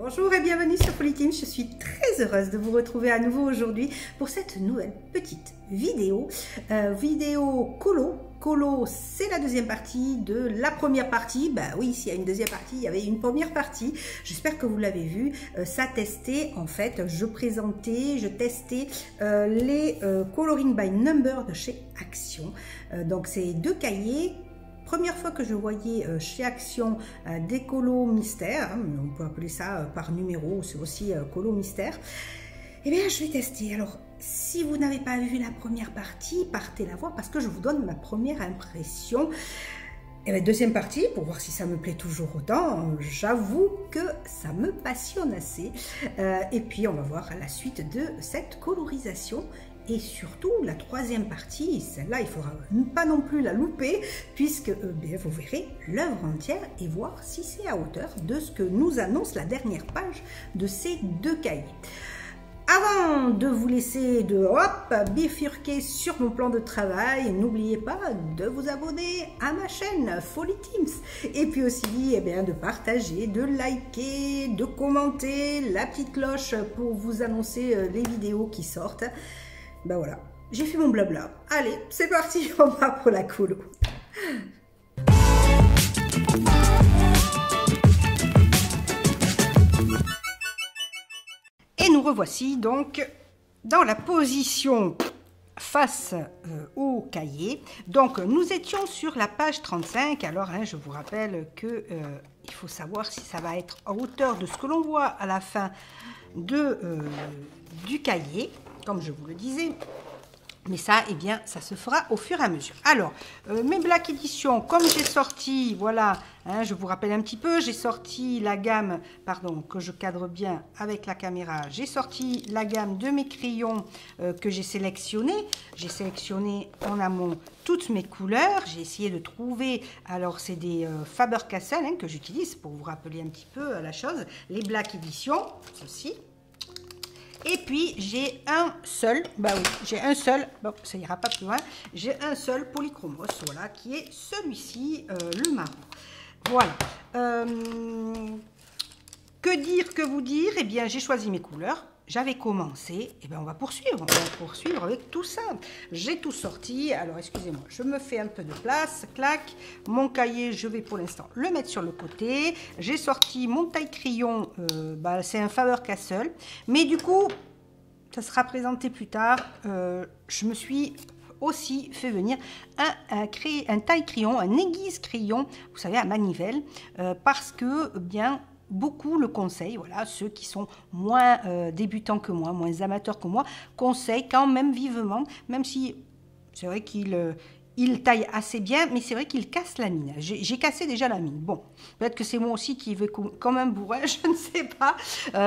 Bonjour et bienvenue sur Polyteam, je suis très heureuse de vous retrouver à nouveau aujourd'hui pour cette nouvelle petite vidéo. Vidéo colo. Colo, c'est la deuxième partie de la première partie. Bah oui, s'il y a une deuxième partie, il y avait une première partie. J'espère que vous l'avez vu. Ça testait, en fait, je testais les Coloring by Number de chez Action. Donc, c'est deux cahiers. Première fois que je voyais chez Action des colos mystères, hein, on peut appeler ça par numéro, c'est aussi colo mystère, eh bien je vais tester. Alors si vous n'avez pas vu la première partie, partez la voir parce que je vous donne ma première impression. Et la deuxième partie, pour voir si ça me plaît toujours autant, j'avoue que ça me passionne assez. Et puis on va voir la suite de cette colorisation. Et surtout, la troisième partie, celle-là, il ne faudra pas non plus la louper, puisque vous verrez l'œuvre entière et voir si c'est à hauteur de ce que nous annonce la dernière page de ces deux cahiers. Avant de vous laisser bifurquer sur mon plan de travail, n'oubliez pas de vous abonner à ma chaîne Polyteams. Et puis aussi de partager, de liker, de commenter, la petite cloche pour vous annoncer les vidéos qui sortent. Ben voilà, j'ai fait mon blabla. Allez, c'est parti, on va pour la colo. Et nous revoici donc dans la position face au cahier. Donc nous étions sur la page 35. Alors je vous rappelle que il faut savoir si ça va être à hauteur de ce que l'on voit à la fin du cahier, comme je vous le disais. Mais ça, ça se fera au fur et à mesure. Alors, mes Black Edition, comme j'ai sorti, voilà, je vous rappelle un petit peu, j'ai sorti la gamme, pardon, que je cadre bien avec la caméra, j'ai sorti la gamme de mes crayons que j'ai sélectionnés. J'ai sélectionné en amont toutes mes couleurs. J'ai essayé de trouver, alors c'est des Faber-Castell que j'utilise pour vous rappeler un petit peu la chose, les Black Edition, ceci. Et puis j'ai un seul, j'ai un seul, bon ça ira pas plus loin, j'ai un seul polychromos, voilà, qui est celui-ci, le marron. Voilà. Que dire, que vous dire? Eh bien j'ai choisi mes couleurs. J'avais commencé, et on va poursuivre avec tout ça. J'ai tout sorti, alors excusez-moi, je me fais un peu de place, clac. Mon cahier, je vais pour l'instant le mettre sur le côté. J'ai sorti mon taille-crayon, c'est un Faber-Castell, mais du coup, ça sera présenté plus tard. Je me suis aussi fait venir un taille-crayon, un aiguise-crayon, vous savez, à manivelle, parce que, beaucoup le conseillent, voilà, ceux qui sont moins débutants que moi, moins amateurs que moi, conseillent quand même vivement, même si c'est vrai qu'il taille assez bien, mais c'est vrai qu'il casse la mine. J'ai cassé déjà la mine. Bon, peut-être que c'est moi aussi qui vais comme un bourrin, je ne sais pas.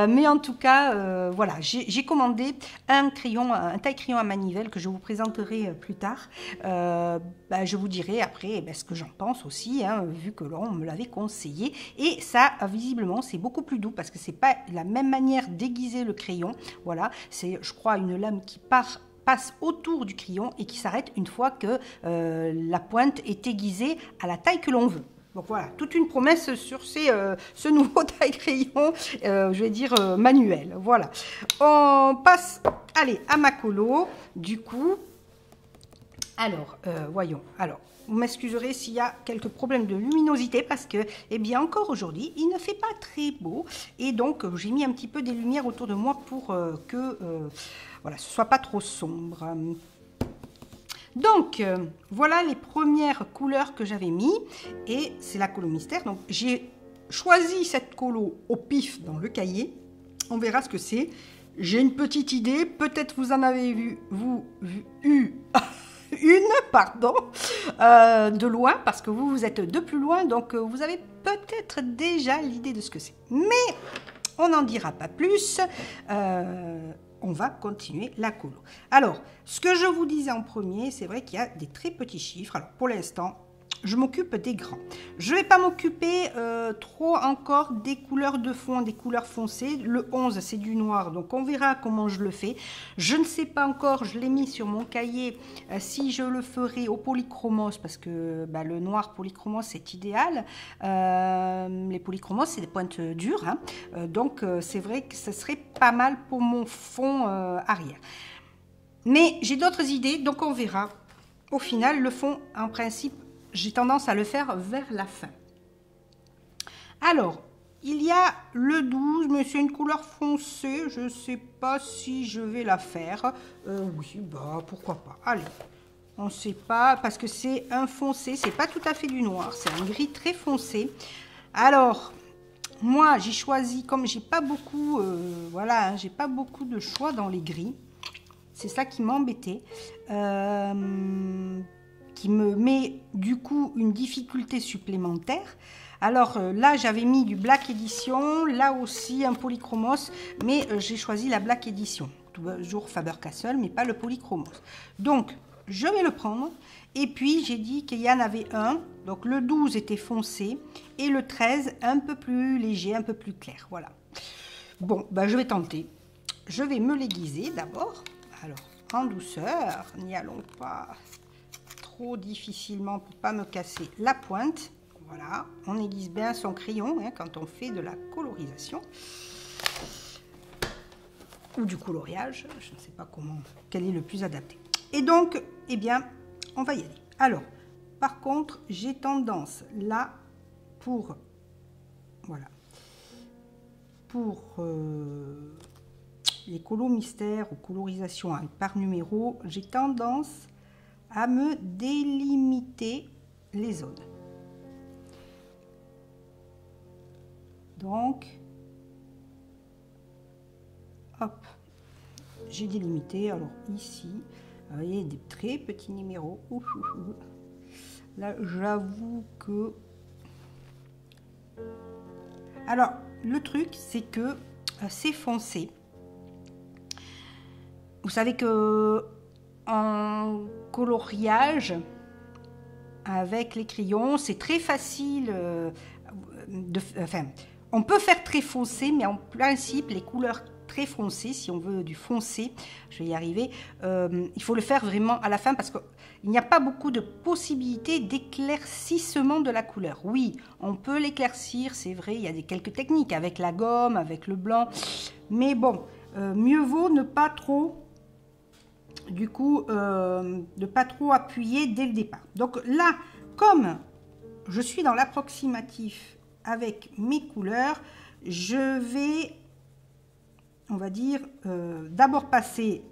Mais en tout cas, voilà, j'ai commandé un taille-crayon à manivelle que je vous présenterai plus tard. Je vous dirai après ce que j'en pense aussi, vu que l'on me l'avait conseillé. Et ça, visiblement, c'est beaucoup plus doux parce que c'est pas la même manière d'aiguiser le crayon. Voilà, c'est, je crois, une lame qui passe autour du crayon et qui s'arrête une fois que la pointe est aiguisée à la taille que l'on veut. Donc voilà, toute une promesse sur ce nouveau taille-crayon, je vais dire manuel. Voilà, on passe, allez, à ma colo, du coup. Alors, voyons, alors, vous m'excuserez s'il y a quelques problèmes de luminosité parce que, encore aujourd'hui, il ne fait pas très beau. Et donc, j'ai mis un petit peu des lumières autour de moi pour que voilà, ce ne soit pas trop sombre. Donc, voilà les premières couleurs que j'avais mis. Et c'est la colo mystère. Donc, j'ai choisi cette colo au pif dans le cahier. On verra ce que c'est. J'ai une petite idée. Peut-être vous en avez vu de loin, parce que vous êtes de plus loin, donc vous avez peut-être déjà l'idée de ce que c'est. Mais on n'en dira pas plus. On va continuer la colo. Alors, ce que je vous disais en premier, c'est vrai qu'il y a des très petits chiffres. Alors, pour l'instant, je m'occupe des grands. Je ne vais pas m'occuper trop encore des couleurs de fond, des couleurs foncées. Le 11, c'est du noir, donc on verra comment je le fais. Je ne sais pas encore, je l'ai mis sur mon cahier, si je le ferai au polychromos, parce que le noir polychromos, c'est idéal. Les polychromos, c'est des pointes dures, hein. Donc c'est vrai que ce serait pas mal pour mon fond arrière. Mais j'ai d'autres idées, donc on verra. Au final, le fond, en principe, j'ai tendance à le faire vers la fin. Alors, il y a le 12, mais c'est une couleur foncée. Je ne sais pas si je vais la faire. Oui, pourquoi pas. Allez, on ne sait pas, parce que c'est un foncé. C'est pas tout à fait du noir, c'est un gris très foncé. Alors, moi, j'ai choisi, comme j'ai pas beaucoup, voilà, hein, j'ai pas beaucoup de choix dans les gris. C'est ça qui m'embêtait. Qui me met du coup une difficulté supplémentaire. Alors là, j'avais mis du Black Edition, là aussi un polychromos, mais j'ai choisi la Black Edition. Toujours Faber-Castell, mais pas le polychromos. Donc, je vais le prendre. Et puis, j'ai dit qu'il y en avait un. Donc, le 12 était foncé et le 13 un peu plus léger, un peu plus clair. Voilà. Bon, je vais tenter. Je vais me l'aiguiser d'abord. Alors, en douceur, n'y allons pas trop difficilement pour pas me casser la pointe. Voilà, on aiguise bien son crayon hein, quand on fait de la colorisation ou du coloriage, je ne sais pas quel est le plus adapté. Et donc, eh bien, on va y aller. Alors, par contre, j'ai tendance là pour, voilà, pour les colos mystères ou colorisation par numéro, j'ai tendance à me délimiter les zones. Donc, hop, j'ai délimité. Alors ici, vous voyez des très petits numéros. Ouf, ouf, ouf. Là, j'avoue que... Alors, le truc, c'est que c'est foncé. Vous savez que en coloriage avec les crayons, c'est très facile on peut faire très foncé, mais en principe, les couleurs très foncées, si on veut du foncé, je vais y arriver, il faut le faire vraiment à la fin parce qu'il n'y a pas beaucoup de possibilités d'éclaircissement de la couleur. Oui, on peut l'éclaircir, c'est vrai, il y a quelques techniques avec la gomme, avec le blanc, mais bon, mieux vaut ne pas trop... Du coup, de pas trop appuyer dès le départ. Donc là, comme je suis dans l'approximatif avec mes couleurs, je vais, on va dire, d'abord passer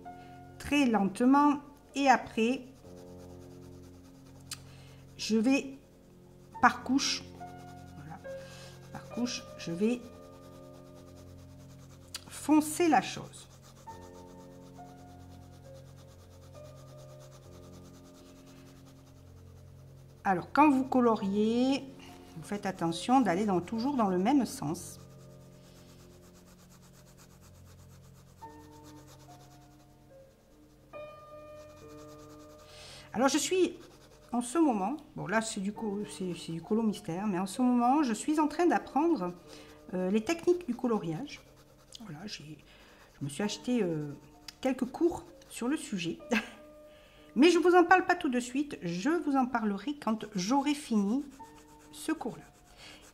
très lentement et après, je vais par couche, voilà, par couche, je vais foncer la chose. Alors, quand vous coloriez, vous faites attention d'aller toujours dans le même sens. Alors, je suis en ce moment, bon là c'est du colo mystère, mais en ce moment, je suis en train d'apprendre les techniques du coloriage. Voilà, je me suis acheté quelques cours sur le sujet. Mais je ne vous en parle pas tout de suite, je vous en parlerai quand j'aurai fini ce cours-là.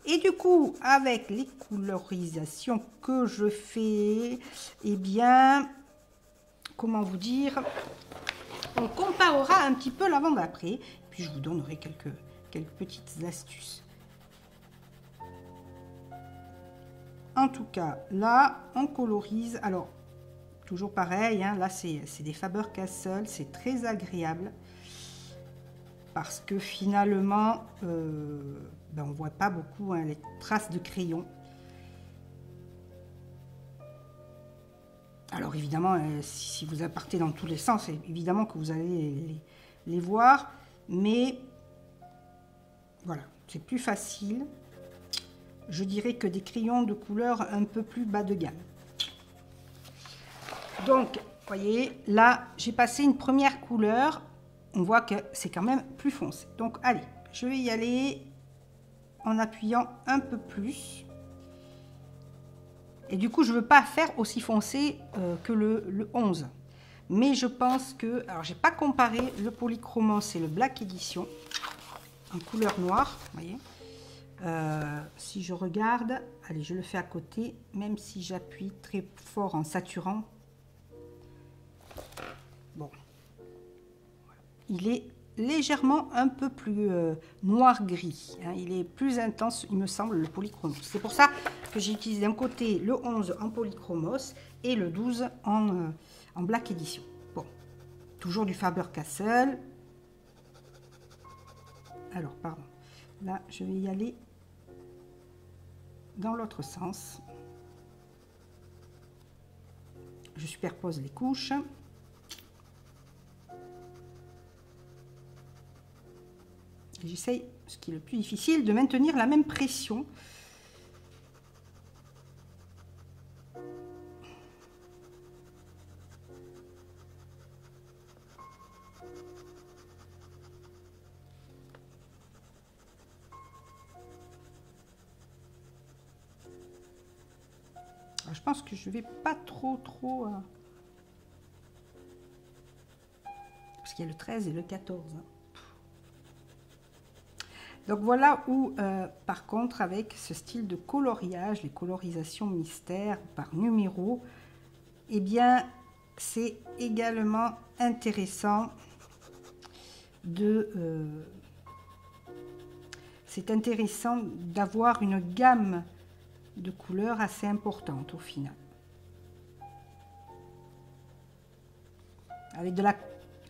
Et du coup, avec les colorisations que je fais, eh bien, comment vous dire, on comparera un petit peu l'avant-d'après, puis je vous donnerai quelques petites astuces. En tout cas, là, on colorise, alors, toujours pareil, hein, là c'est des Faber-Castell, c'est très agréable parce que finalement, on ne voit pas beaucoup hein, les traces de crayon. Alors évidemment, si vous partez dans tous les sens, évidemment que vous allez les voir, mais voilà, c'est plus facile. Je dirais que des crayons de couleur un peu plus bas de gamme. Donc, vous voyez, là, j'ai passé une première couleur. On voit que c'est quand même plus foncé. Donc, allez, je vais y aller en appuyant un peu plus. Et du coup, je ne veux pas faire aussi foncé que le 11. Mais je pense que... Alors, j'ai pas comparé le Polychromos et le Black Edition en couleur noire, vous voyez. Si je regarde, allez, je le fais à côté, même si j'appuie très fort en saturant. Bon, voilà. Il est légèrement un peu plus noir-gris, hein. Il est plus intense, il me semble, le Polychromos. C'est pour ça que j'ai utilisé d'un côté le 11 en Polychromos et le 12 en Black Edition. Bon, toujours du Faber-Castell. Alors, pardon. Là, je vais y aller dans l'autre sens. Je superpose les couches. J'essaye, ce qui est le plus difficile, de maintenir la même pression. Alors, je pense que je vais pas trop... parce qu'il y a le 13 et le 14. Donc voilà où, par contre, avec ce style de coloriage, les colorisations mystères par numéro, eh bien, c'est également intéressant d'avoir une gamme de couleurs assez importante au final. Avec de la...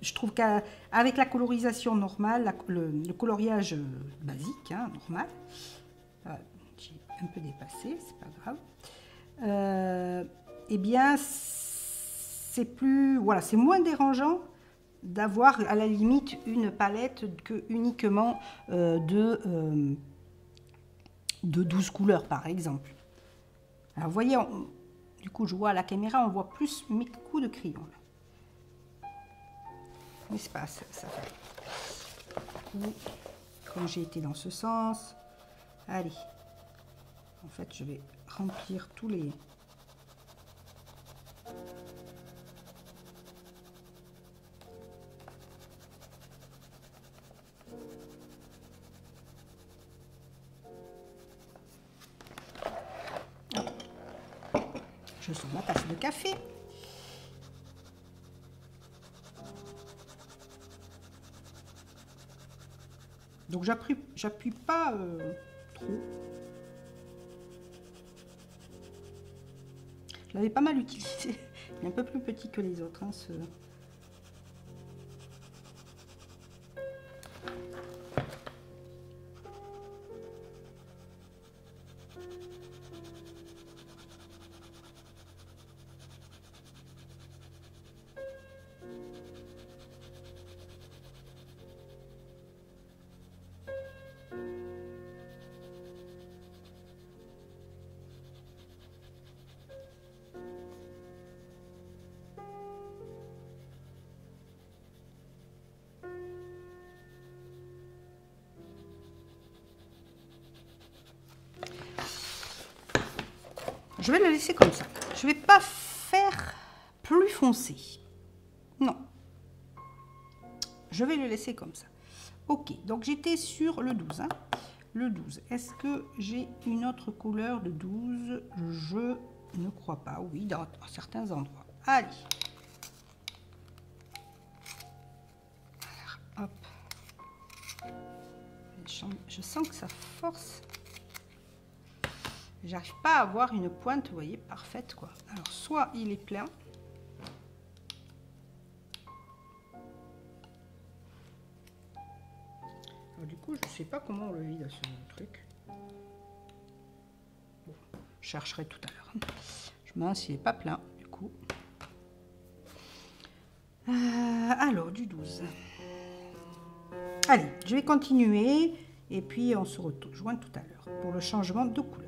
Je trouve qu'avec la colorisation normale, le coloriage basique, hein, normal, j'ai un peu dépassé, c'est pas grave, eh bien, c'est plus, voilà, c'est moins dérangeant d'avoir à la limite une palette que uniquement de 12 couleurs, par exemple. Alors, vous voyez, du coup, je vois à la caméra, on voit plus mes coups de crayon, là. N'est-ce pas, ça fait. Comme j'ai été dans ce sens, allez, en fait je vais remplir tous les... Je sors ma tasse de café. Donc j'appuie pas trop. Je l'avais pas mal utilisé. Il est un peu plus petit que les autres, hein, ce... Je vais le laisser comme ça. Je ne vais pas faire plus foncé. Non. Je vais le laisser comme ça. Ok, donc j'étais sur le 12. Hein. Le 12. Est-ce que j'ai une autre couleur de 12? Je ne crois pas. Oui, dans certains endroits. Allez. Alors, hop. Je sens que ça force. J'arrive pas à avoir une pointe, vous voyez, parfaite, quoi. Alors, soit il est plein. Alors, du coup, je sais pas comment on le vide, ce truc. Bon, je chercherai tout à l'heure. Je me demande s'il n'est pas plein, du coup. Alors, du 12. Allez, je vais continuer. Et puis, on se rejoint tout à l'heure pour le changement de couleur.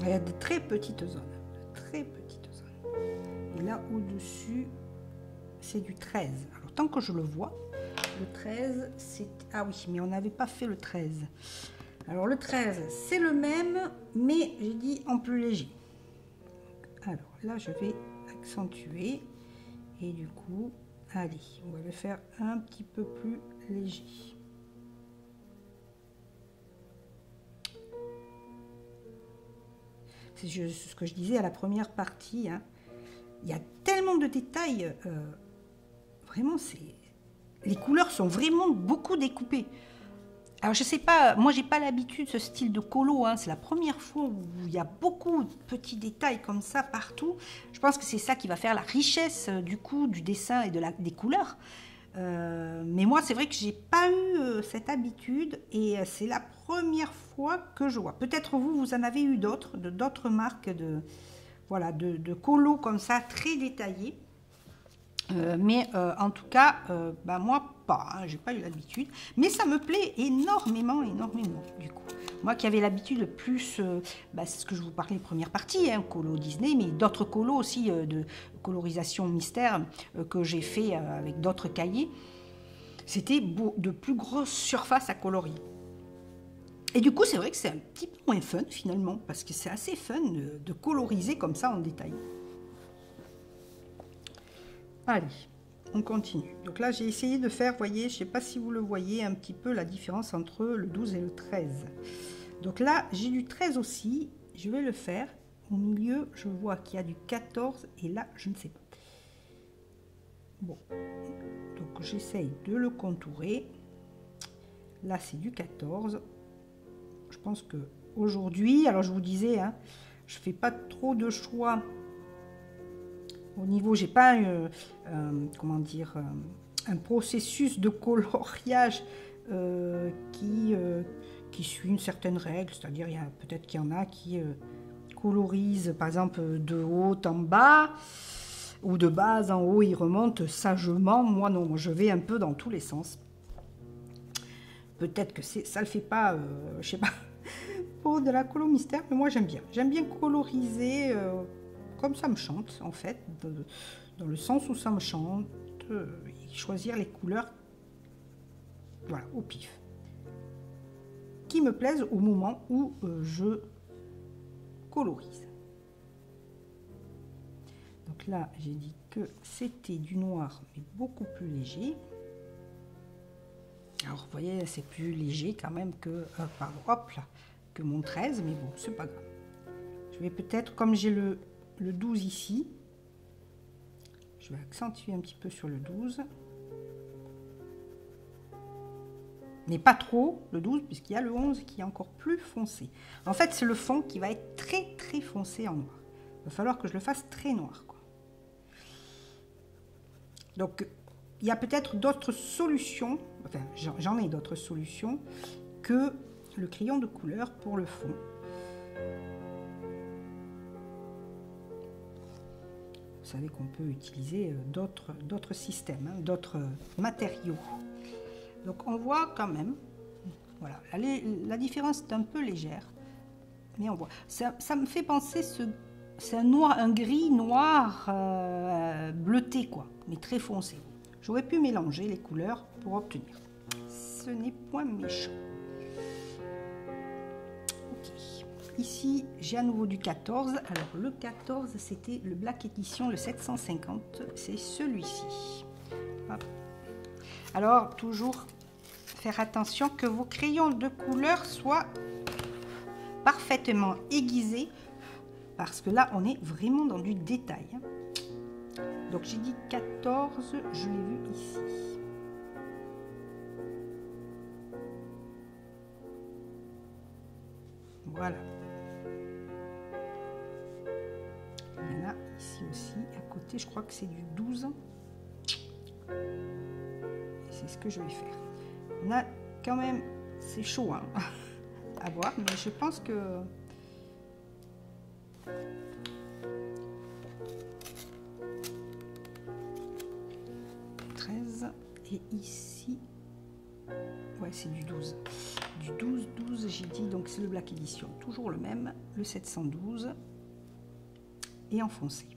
Il y a de très petites zones. De très petites zones. Et là, au-dessus, c'est du 13. Alors, tant que je le vois, le 13, c'est... Ah oui, mais on n'avait pas fait le 13. Alors, le 13, c'est le même, mais j'ai dit en plus léger. Alors, là, je vais accentuer. Et du coup, allez, on va le faire un petit peu plus léger. C'est ce que je disais à la première partie. Hein. Il y a tellement de détails. Vraiment, les couleurs sont vraiment beaucoup découpées. Alors, je sais pas, moi, j'ai pas l'habitude de ce style de colo. Hein. C'est la première fois où il y a beaucoup de petits détails comme ça partout. Je pense que c'est ça qui va faire la richesse du coup du dessin et des couleurs. Mais moi, c'est vrai que j'ai pas eu cette habitude et c'est la première fois que je vois. Peut-être vous en avez eu d'autres, d'autres marques de colos comme ça, très détaillés. Mais en tout cas, moi pas, hein, j'ai pas eu l'habitude. Mais ça me plaît énormément, énormément du coup. Moi qui avais l'habitude plus, c'est ce que je vous parlais première partie, hein, colo Disney, mais d'autres colos aussi de colorisation mystère que j'ai fait avec d'autres cahiers. C'était de plus grosses surfaces à colorier. Et du coup, c'est vrai que c'est un petit peu moins fun finalement, parce que c'est assez fun de coloriser comme ça en détail. Allez, on continue. Donc là, j'ai essayé de faire, vous voyez, je ne sais pas si vous le voyez, un petit peu la différence entre le 12 et le 13. Donc là, j'ai du 13 aussi, je vais le faire. Au milieu, je vois qu'il y a du 14 et là, je ne sais pas. Bon, donc j'essaye de le contourer. Là, c'est du 14. Je pense que aujourd'hui, alors je vous disais, hein, je fais pas trop de choix. Au niveau, j'ai pas comment dire, un processus de coloriage qui suit une certaine règle. C'est-à-dire, peut-être qu'il y en a qui colorisent, par exemple, de haut en bas ou de bas en haut, ils remontent sagement. Moi, non, je vais un peu dans tous les sens. Peut-être que ça le fait pas, je sais pas, pour de la colo mystère, mais moi j'aime bien. J'aime bien coloriser comme ça me chante, en fait, dans le sens où ça me chante, choisir les couleurs, voilà, au pif, qui me plaisent au moment où je colorise. Donc là, j'ai dit que c'était du noir, mais beaucoup plus léger. Alors, vous voyez, c'est plus léger quand même que, que mon 13, mais bon, c'est pas grave. Je vais peut-être, comme j'ai le 12 ici, je vais accentuer un petit peu sur le 12. Mais pas trop, le 12, puisqu'il y a le 11 qui est encore plus foncé. En fait, c'est le fond qui va être très, très foncé en noir. Il va falloir que je le fasse très noir, quoi. Donc, il y a peut-être d'autres solutions, enfin, j'en ai d'autres solutions, que le crayon de couleur pour le fond. Vous savez qu'on peut utiliser d'autres systèmes, hein, d'autres matériaux. Donc on voit quand même, voilà, la différence est un peu légère, mais on voit. Ça me fait penser, c'est un gris noir bleuté, quoi, mais très foncé. J'aurais pu mélanger les couleurs pour obtenir. Ce n'est point méchant. Ok. Ici, j'ai à nouveau du 14. Alors, le 14, c'était le Black Edition, le 750. C'est celui-ci. Alors, toujours faire attention que vos crayons de couleur soient parfaitement aiguisés. Parce que là, on est vraiment dans du détail. Donc, j'ai dit 14, je l'ai vu ici. Voilà. Il y en a ici aussi, à côté, je crois que c'est du 12. Et c'est ce que je vais faire. On a quand même, c'est chaud hein, à voir, mais je pense que... Et ici, ouais, c'est du 12. du 12-12, j'ai dit, donc c'est le Black Edition, toujours le même, le 712, et en foncé.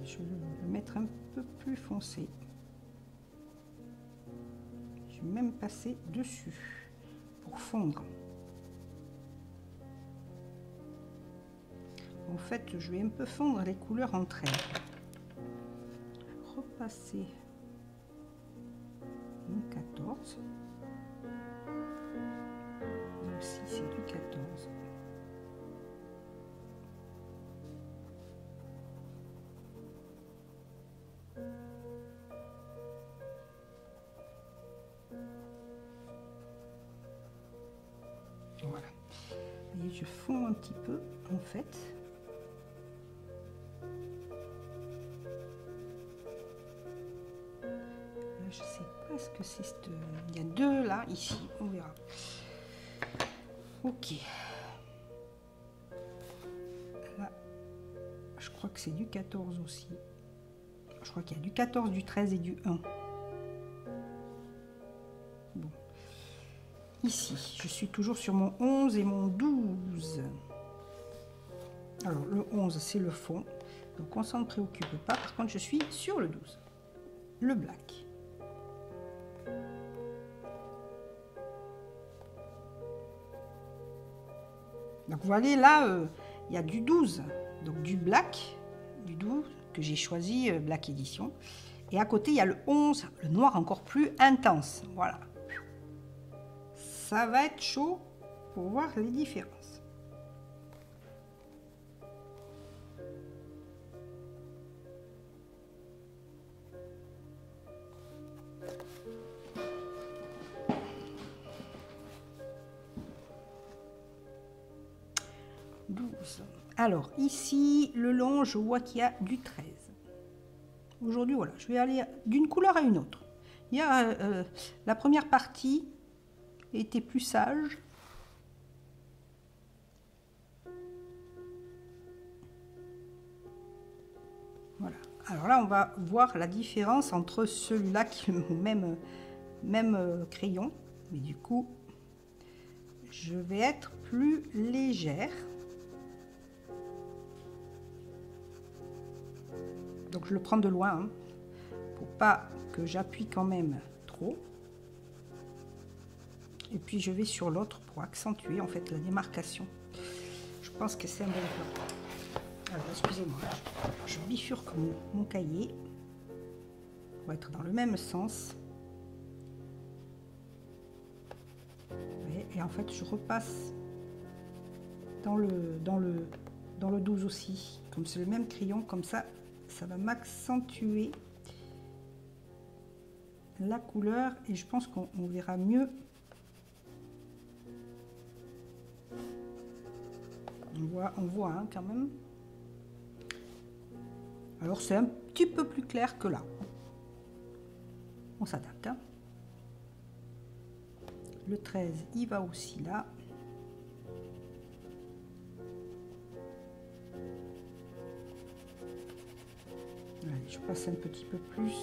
Je vais le mettre un peu plus foncé. Je vais même passer dessus pour fondre. En fait, je vais un peu fondre les couleurs entre elles. Je vais repasser mon 14. Là aussi, c'est du 14. Voilà. Et je fonds un petit peu, en fait. Là, je sais pas ce que c'est. Il y a deux là, ici, on verra. Ok. Là, je crois que c'est du 14 aussi. Je crois qu'il y a du 14, du 13 et du 1. Bon. Ici, je suis toujours sur mon 11 et mon 12. Alors, le 11, c'est le fond. Donc, on s'en préoccupe pas. Par contre, je suis sur le 12. Le black. Donc, vous voyez, là, il y a du 12. Donc, du black, du 12, que j'ai choisi, Black Edition. Et à côté, il y a le 11, le noir encore plus intense. Voilà. Ça va être chaud pour voir les différences. Alors, ici, le long, je vois qu'il y a du 13. Aujourd'hui, voilà, je vais aller d'une couleur à une autre. Il y a la première partie était plus sage. Voilà. Alors là, on va voir la différence entre celui-là qui est le même crayon. Mais du coup, je vais être plus légère. Donc je le prends de loin, hein, pour pas que j'appuie quand même trop. Et puis je vais sur l'autre pour accentuer en fait la démarcation. Je pense que c'est un bon plan. Alors excusez-moi, je bifurque mon cahier pour être dans le même sens. Et en fait je repasse dans le 12 aussi. Comme c'est le même crayon, comme ça va m'accentuer la couleur et je pense qu'on verra mieux. On voit hein, quand même. Alors c'est un petit peu plus clair que là. On s'adapte. Hein. Le 13, il va aussi là. Allez, je passe un petit peu plus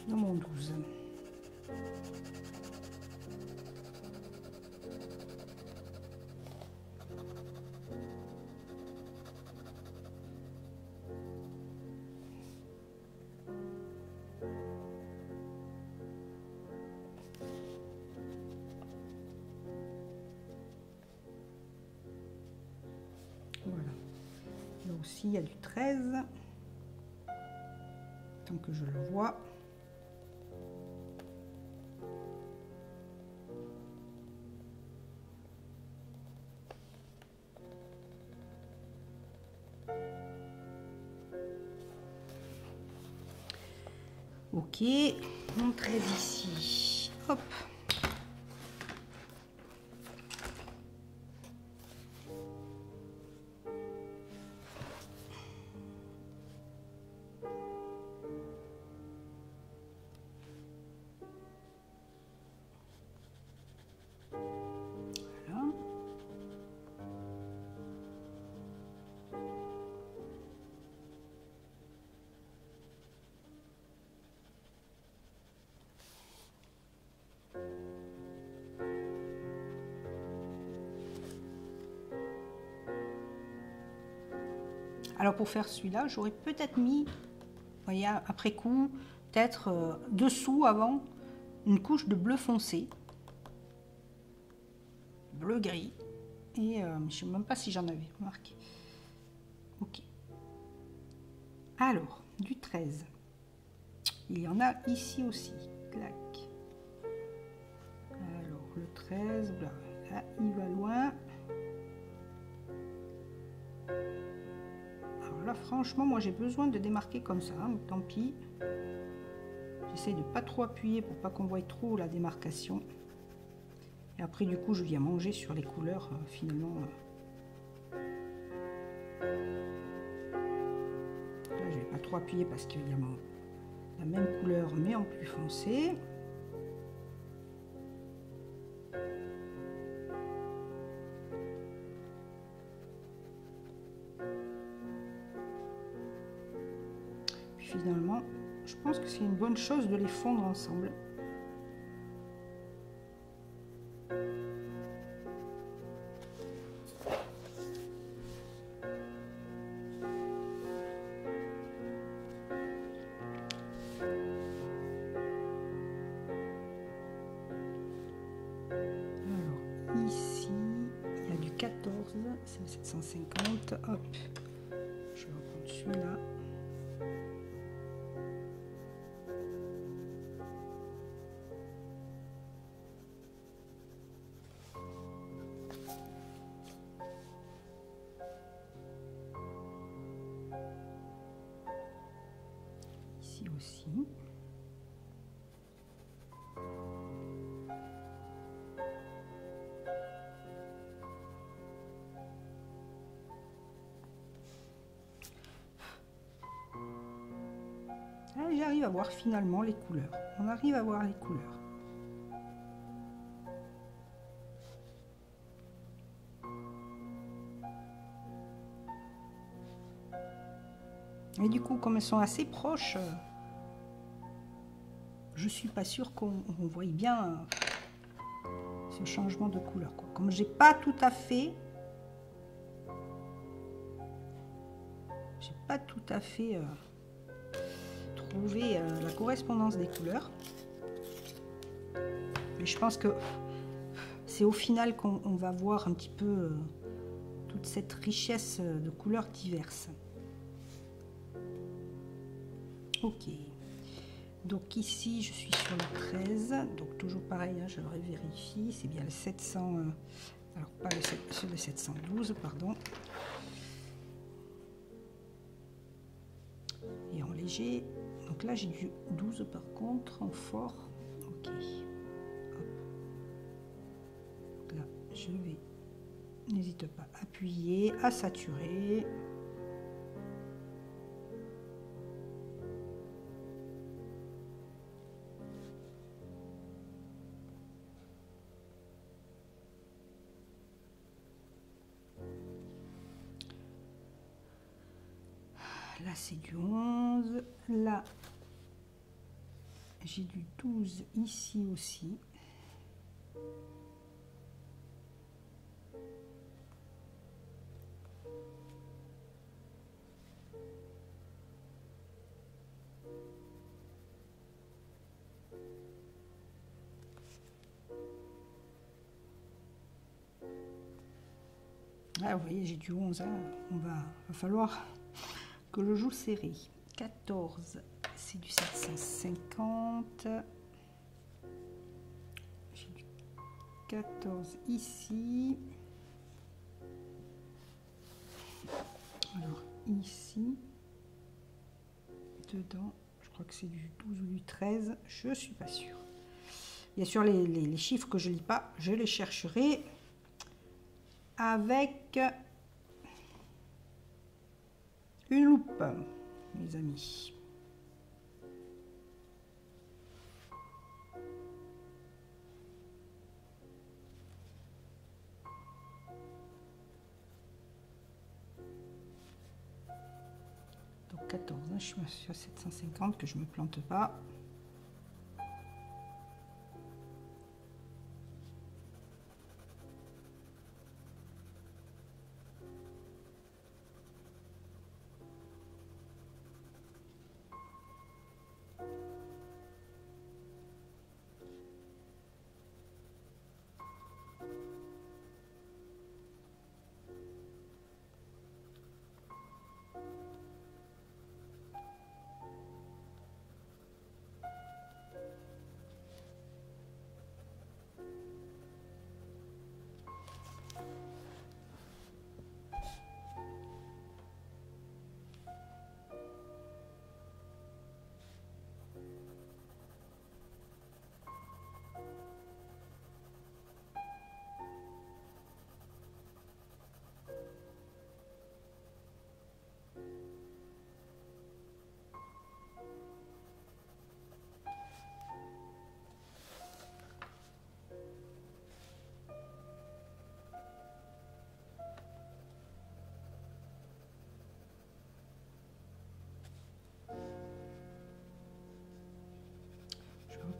dans mon 12. Voilà. Là aussi, il y a du 13. Tant que je le vois. Ok, mon 13 ici. Hop. Alors pour faire celui-là, j'aurais peut-être mis, vous voyez, après coup, peut-être dessous avant, une couche de bleu foncé, bleu gris, et je ne sais même pas si j'en avais remarqué. Ok. Alors, du 13. Il y en a ici aussi. Clac. Alors, le 13, là, il va loin. Alors là, franchement, moi, j'ai besoin de démarquer comme ça. Hein, tant pis. J'essaie de pas trop appuyer pour pas qu'on voie trop la démarcation. Et après, du coup, je viens manger sur les couleurs, finalement. Là, je vais pas trop appuyer parce qu'il y a la même couleur, mais en plus foncé. Puis finalement, je pense que c'est une bonne chose de les fondre ensemble. C'est le 750, hop, je vais reprendre celui-là. Ici aussi. J'arrive à voir finalement les couleurs. On arrive à voir les couleurs. Et du coup, comme elles sont assez proches, je suis pas sûre qu'on voit bien ce changement de couleur, quoi. Comme j'ai pas tout à fait trouvé la correspondance des couleurs, mais je pense que c'est au final qu'on va voir un petit peu toute cette richesse de couleurs diverses. Ok, donc ici je suis sur le 13, donc toujours pareil, hein, je le vérifie, c'est bien le 700, alors pas le 712, pardon. Et en léger, donc là j'ai du 12 par contre, en fort, ok. Hop. Là je vais, n'hésite pas à appuyer, à saturer. Là c'est du 11, là j'ai du 12 ici aussi. Ah, vous voyez, j'ai du 11, hein. Va falloir que je joue serré. 14, c'est du 750. J'ai du 14 ici. Alors, ici, dedans, je crois que c'est du 12 ou du 13, je suis pas sûre. Bien sûr, les chiffres que je lis pas, je les chercherai avec une loupe, mes amis. Donc 14, hein, je suis sur 750, que je me plante pas.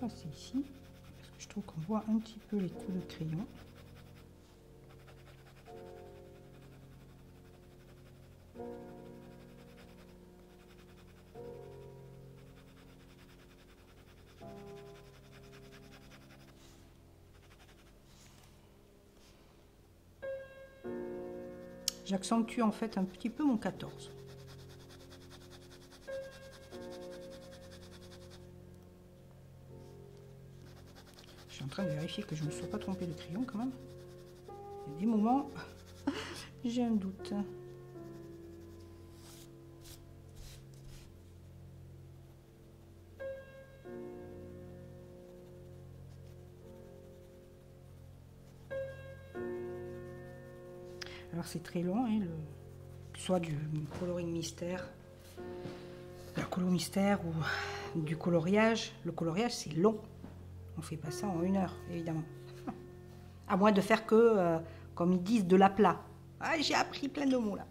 passer ici, parce que je trouve qu'on voit un petit peu les coups de crayon. J'accentue en fait un petit peu mon 14. Je suis en train de vérifier que je ne me sois pas trompée de crayon quand même. Il y a des moments, j'ai un doute. Alors c'est très long, hein, soit du coloring mystère, de la colo mystère ou du coloriage. Le coloriage c'est long, on fait pas ça en 1 heure évidemment. À moins de faire que, comme ils disent, de l'aplat. Ah, j'ai appris plein de mots là.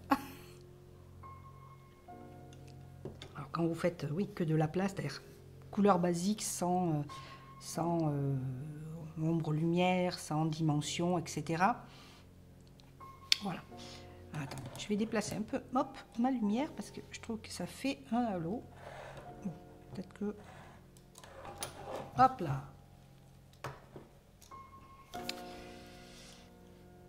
Alors quand vous faites, oui, que de l'aplat, c'est-à-dire couleur basique sans ombre lumière, sans dimension, etc. Voilà. Attends, je vais déplacer un peu, hop, ma lumière parce que je trouve que ça fait un halo. Bon, peut-être que, hop là.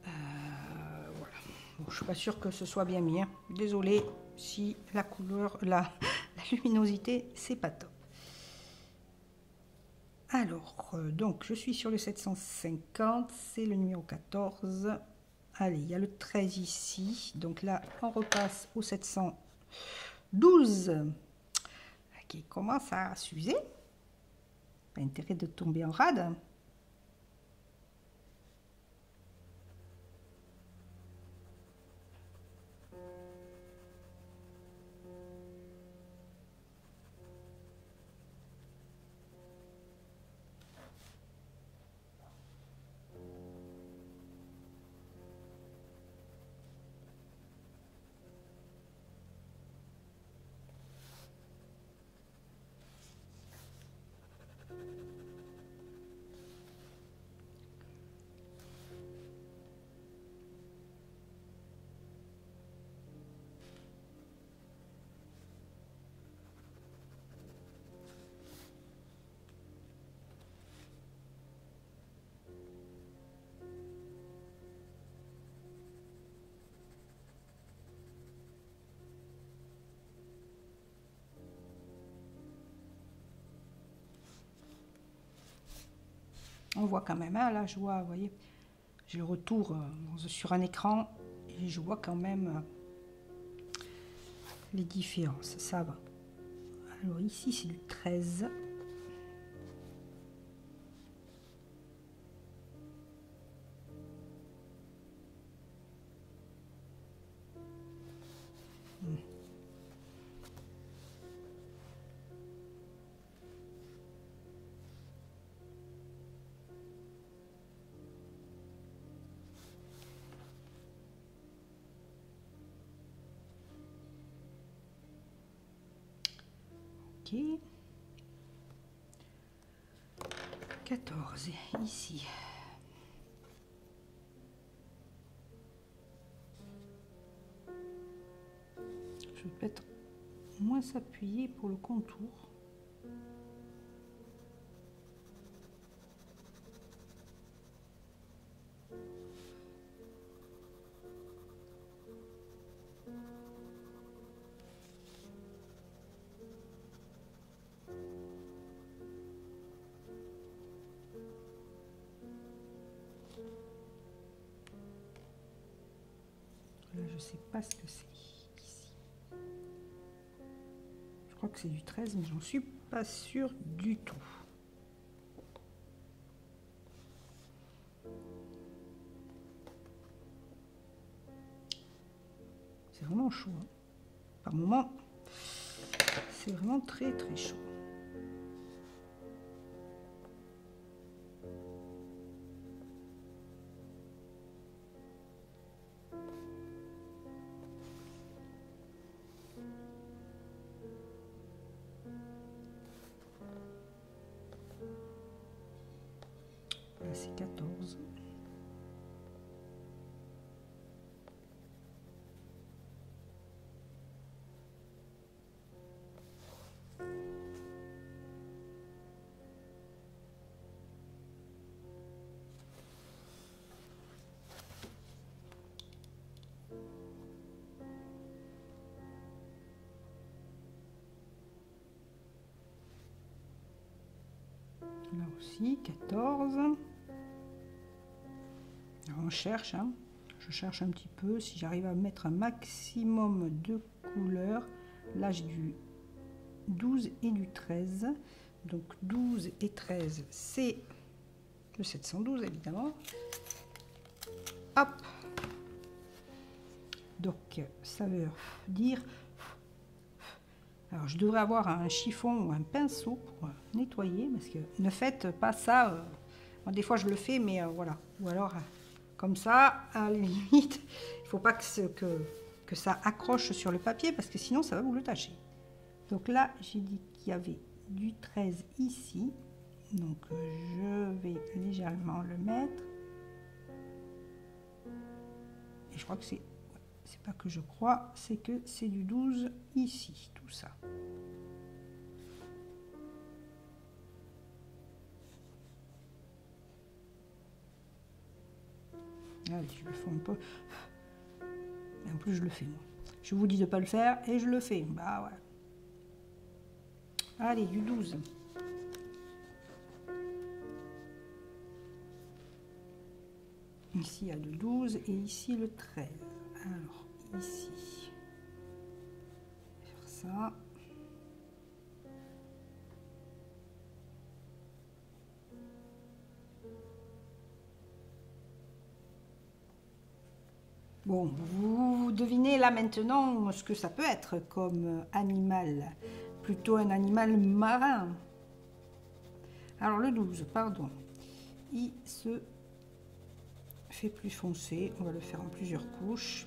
Voilà. Bon, je suis pas sûre que ce soit bien mis. Hein. Désolée si la couleur, la luminosité, c'est pas top. Alors, donc je suis sur le 750, c'est le numéro 14. Allez, il y a le 13 ici. Donc là, on repasse au 712 qui commence à s'user. Pas intérêt de tomber en rade. On voit quand même, hein, là je vois, vous voyez, j'ai le retour sur un écran et je vois quand même les différences, ça va. Alors ici c'est du 13. Ok. 14 ici. Je vais peut-être moins s'appuyer pour le contour. Là, je sais pas ce que c'est ici. Je crois que c'est du 13, mais j'en suis pas sûre du tout. C'est vraiment chaud. Hein. Par moment, c'est vraiment très très chaud. c'est 14. Là aussi, 14. Alors on cherche, hein. Je cherche un petit peu si j'arrive à mettre un maximum de couleurs. Là, j'ai du 12 et du 13. Donc 12 et 13, c'est le 712 évidemment. Hop. Donc ça veut dire... Alors je devrais avoir un chiffon ou un pinceau pour nettoyer, parce que ne faites pas ça. Des fois je le fais, mais voilà. Ou alors comme ça, à la limite, il ne faut pas que ça accroche sur le papier, parce que sinon ça va vous le tâcher. Donc là, j'ai dit qu'il y avait du 13 ici. Donc je vais légèrement le mettre. Et je crois que c'est pas que je crois, c'est que c'est du 12 ici, tout ça. Allez, je le fais un peu. Et en plus, je le fais, moi. Je vous dis de ne pas le faire et je le fais. Bah ouais. Allez, du 12. Ici, il y a le 12 et ici le 13. Alors, ici, faire ça. Bon, vous devinez là maintenant ce que ça peut être comme animal. Plutôt un animal marin. Alors le 12, pardon. Il se fait plus foncé. On va le faire en plusieurs couches.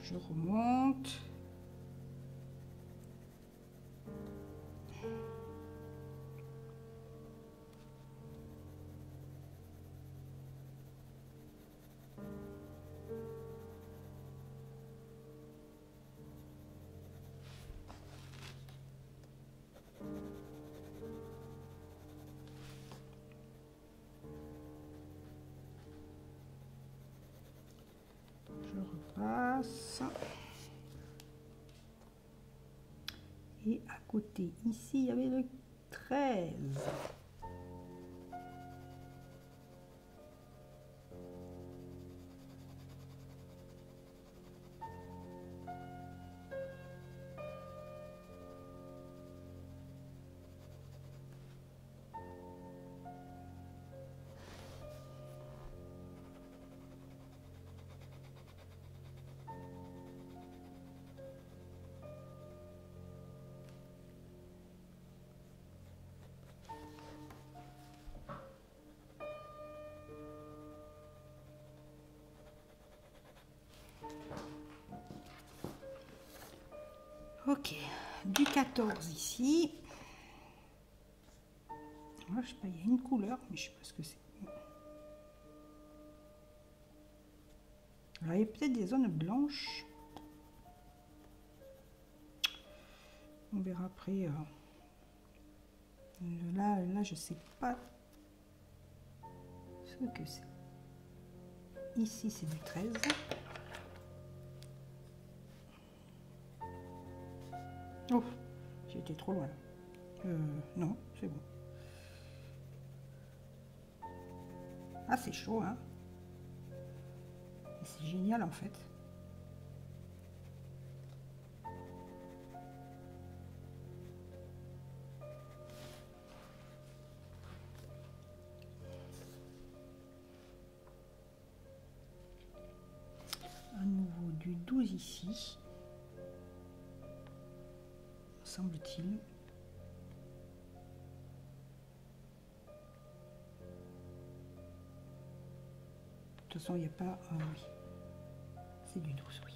Je remonte. Je repasse. Et à côté, ici, il y avait le 13. Ok, du 14 ici. Là, je sais pas, il y a une couleur, mais je sais pas ce que c'est. Alors, il y a peut-être des zones blanches. On verra après. Là, je sais pas ce que c'est. Ici, c'est du 13. Oh, j'ai été trop loin. Non, c'est bon. Ah, c'est chaud, hein. C'est génial, en fait. À nouveau du 12 ici. Semble-t-il. toute façon, il n'y a pas... oui. C'est du 12, oui.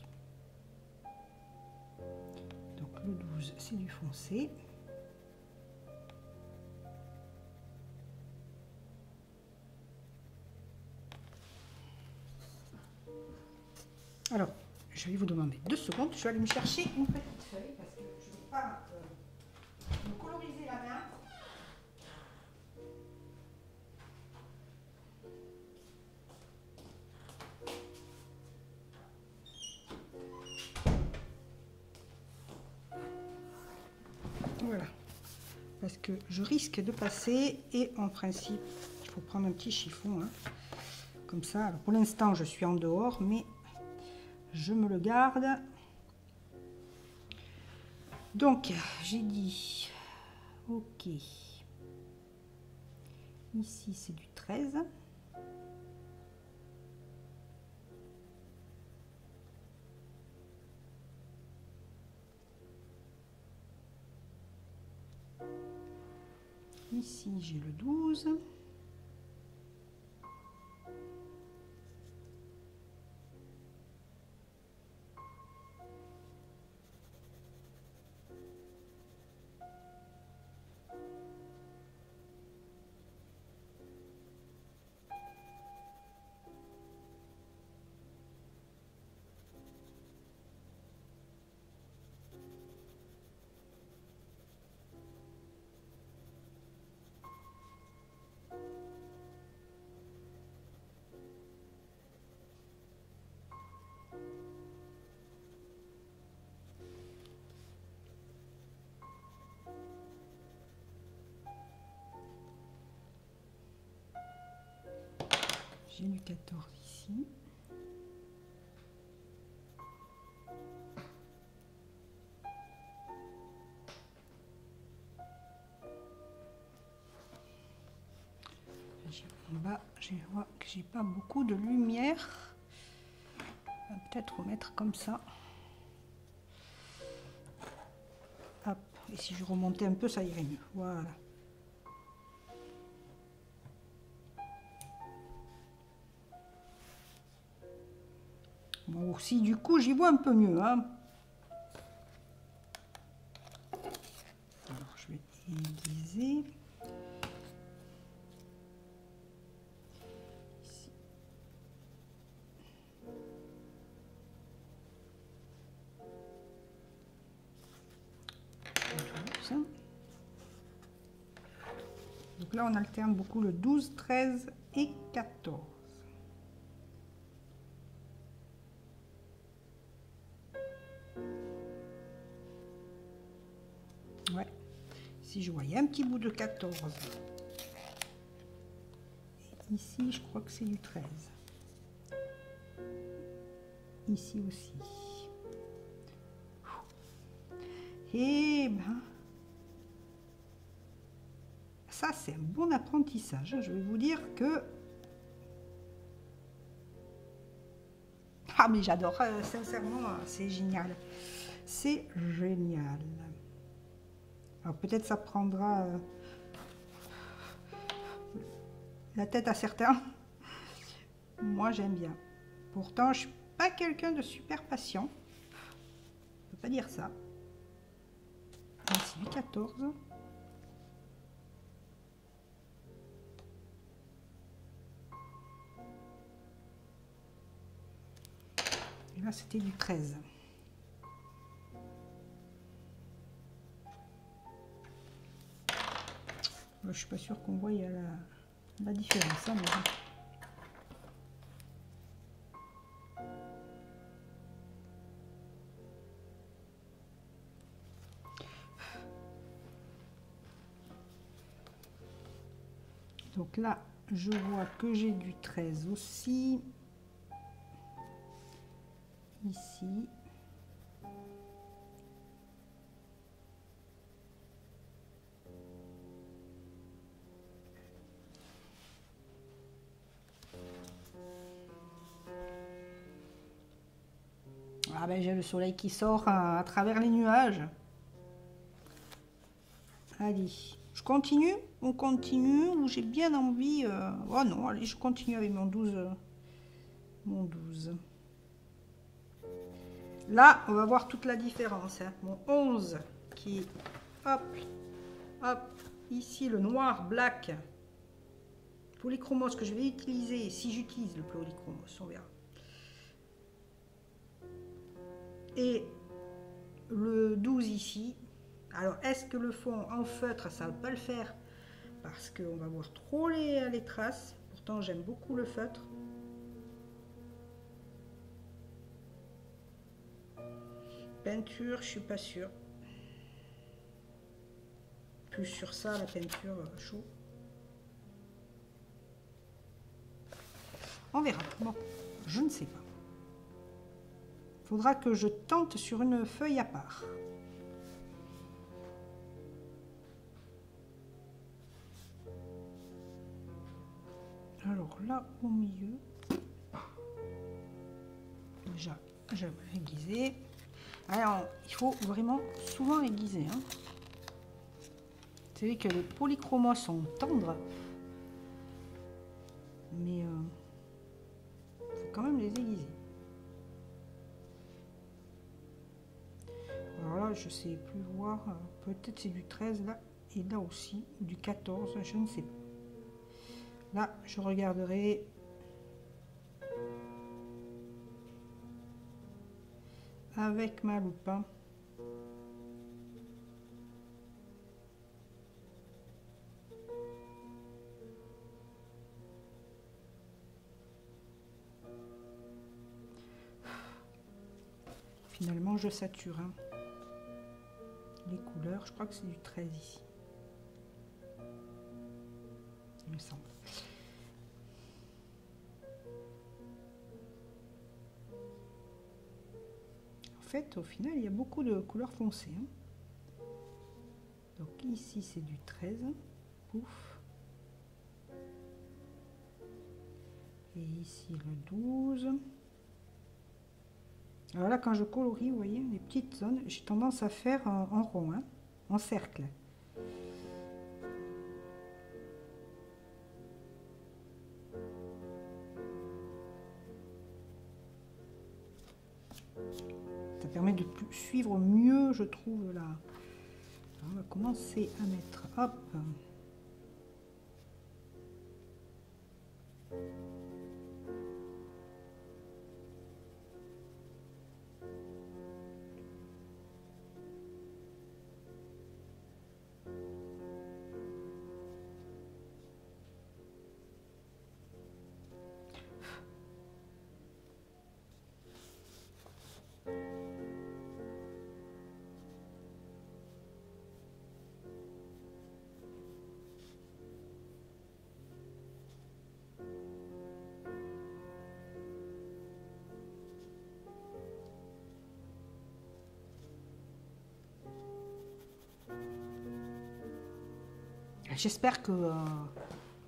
Donc le 12, c'est du foncé. Alors, je vais vous demander 2 secondes. Je vais aller me chercher une petite feuille parce que je ne veux pas me coloriser la main. Voilà. Parce que je risque de passer et en principe, il faut prendre un petit chiffon. Hein, comme ça. Alors, pour l'instant, je suis en dehors, mais je me le garde. Donc, j'ai dit, ok. Ici, c'est du 13. Ici, j'ai le 12. J'ai du 14 ici. En bas, je vois que j'ai pas beaucoup de lumière. On va peut-être remettre comme ça. Hop. Et si je remontais un peu, ça irait mieux. Voilà. Bon, aussi, du coup, j'y vois un peu mieux. Hein. Alors, je vais aiguiser. Ici. Donc là, on alterne beaucoup le 12, 13 et 14. Ouais. Ici, je voyais un petit bout de 14. Et ici, je crois que c'est du 13. Ici aussi. Et ben, ça, c'est un bon apprentissage. Je vais vous dire que... Ah, mais j'adore. Sincèrement, c'est génial. C'est génial. Alors, peut-être ça prendra la tête à certains. Moi, j'aime bien. Pourtant, je suis pas quelqu'un de super patient. Je peux pas dire ça. Ici, 14. Et là, c'était du 13. Je suis pas sûre qu'on voit la différence. Hein, mais... Donc là, je vois que j'ai du 13 aussi. Ici. Ah ben j'ai le soleil qui sort à travers les nuages. Allez, je continue, on continue, ou j'ai bien envie... Oh non, allez, je continue avec mon 12. mon 12. Là, on va voir toute la différence. Hein. Mon 11 qui est, hop, hop, ici le noir, black. Polychromos que je vais utiliser, si j'utilise le polychromos, on verra. Et le 12 ici. Alors, est-ce que le fond en feutre, ça ne va pas le faire? Parce qu'on va voir trop les traces. Pourtant, j'aime beaucoup le feutre. Peinture, je suis pas sûre. Plus sur ça, la peinture chaud. On verra. Bon, je ne sais pas. Faudra que je tente sur une feuille à part. Alors là, au milieu, déjà, j'avais aiguisé. Alors, il faut vraiment souvent aiguiser. Hein. Vous savez que les polychromos sont tendres, mais il faut quand même les aiguiser. Alors là, je ne sais plus voir. Peut-être c'est du 13 là, et là aussi, du 14, je ne sais pas. Là, je regarderai. Avec ma loupe. Finalement, je sature hein, les couleurs. Je crois que c'est du 13 ici. Il me semble. En fait, au final, il y a beaucoup de couleurs foncées. Hein. Donc ici, c'est du 13. Pouf. Et ici, le 12. Alors là, quand je colorie, vous voyez, les petites zones, j'ai tendance à faire en rond, hein, en cercle. Ça permet de suivre mieux, je trouve, là. On va commencer à mettre, hop. J'espère que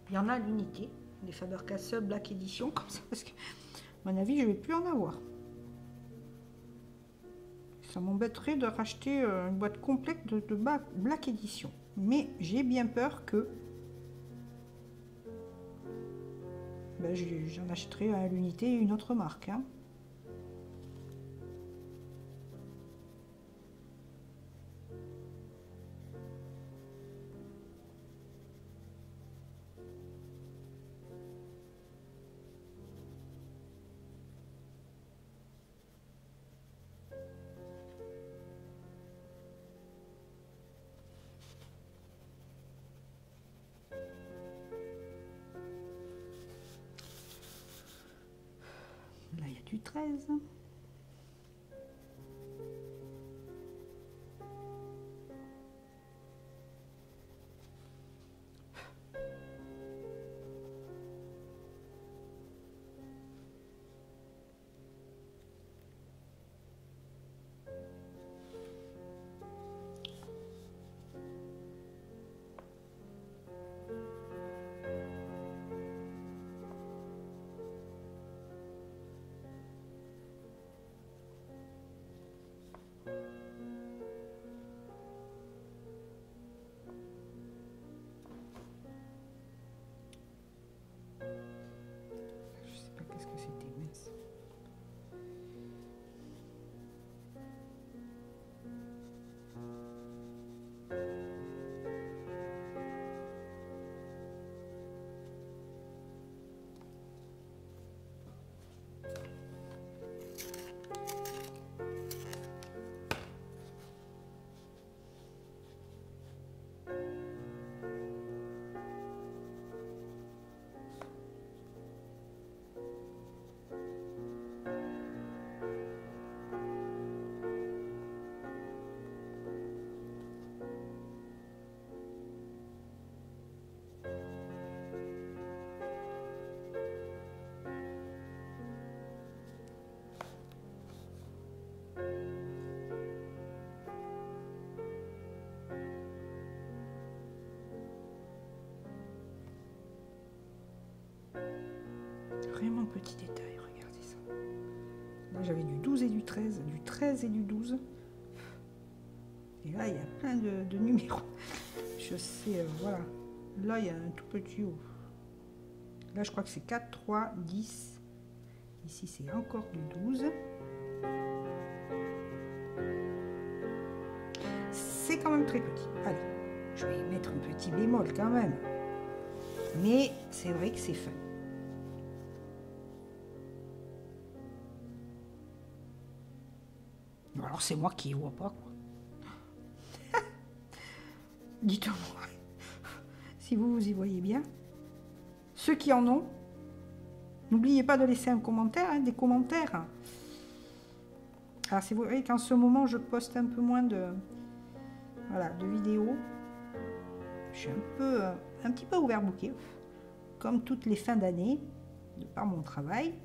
il y en a à l'unité, les Faber-Castell Black Edition, comme ça, parce que, à mon avis, je ne vais plus en avoir. Ça m'embêterait de racheter une boîte complète de Black Edition. Mais j'ai bien peur que ben, j'en achèterai à l'unité une autre marque. Hein. Là, il y a du 13. petits détails, regardez ça. Là, j'avais du 12 et du 13 et du 12. Et là, il y a plein de numéros. Je sais, voilà. Là, il y a un tout petit haut. Là, je crois que c'est 4, 3, 10. Ici, c'est encore du 12. C'est quand même très petit. Allez, je vais mettre un petit bémol quand même. Mais c'est vrai que c'est fin. Alors, c'est moi qui ne vois pas, quoi. Dites-moi si vous y voyez bien. Ceux qui en ont, n'oubliez pas de laisser un commentaire, hein, des commentaires. Alors, c'est vrai qu'en ce moment, je poste un peu moins de vidéos. Je suis un petit peu overbookée, comme toutes les fins d'année, de par mon travail.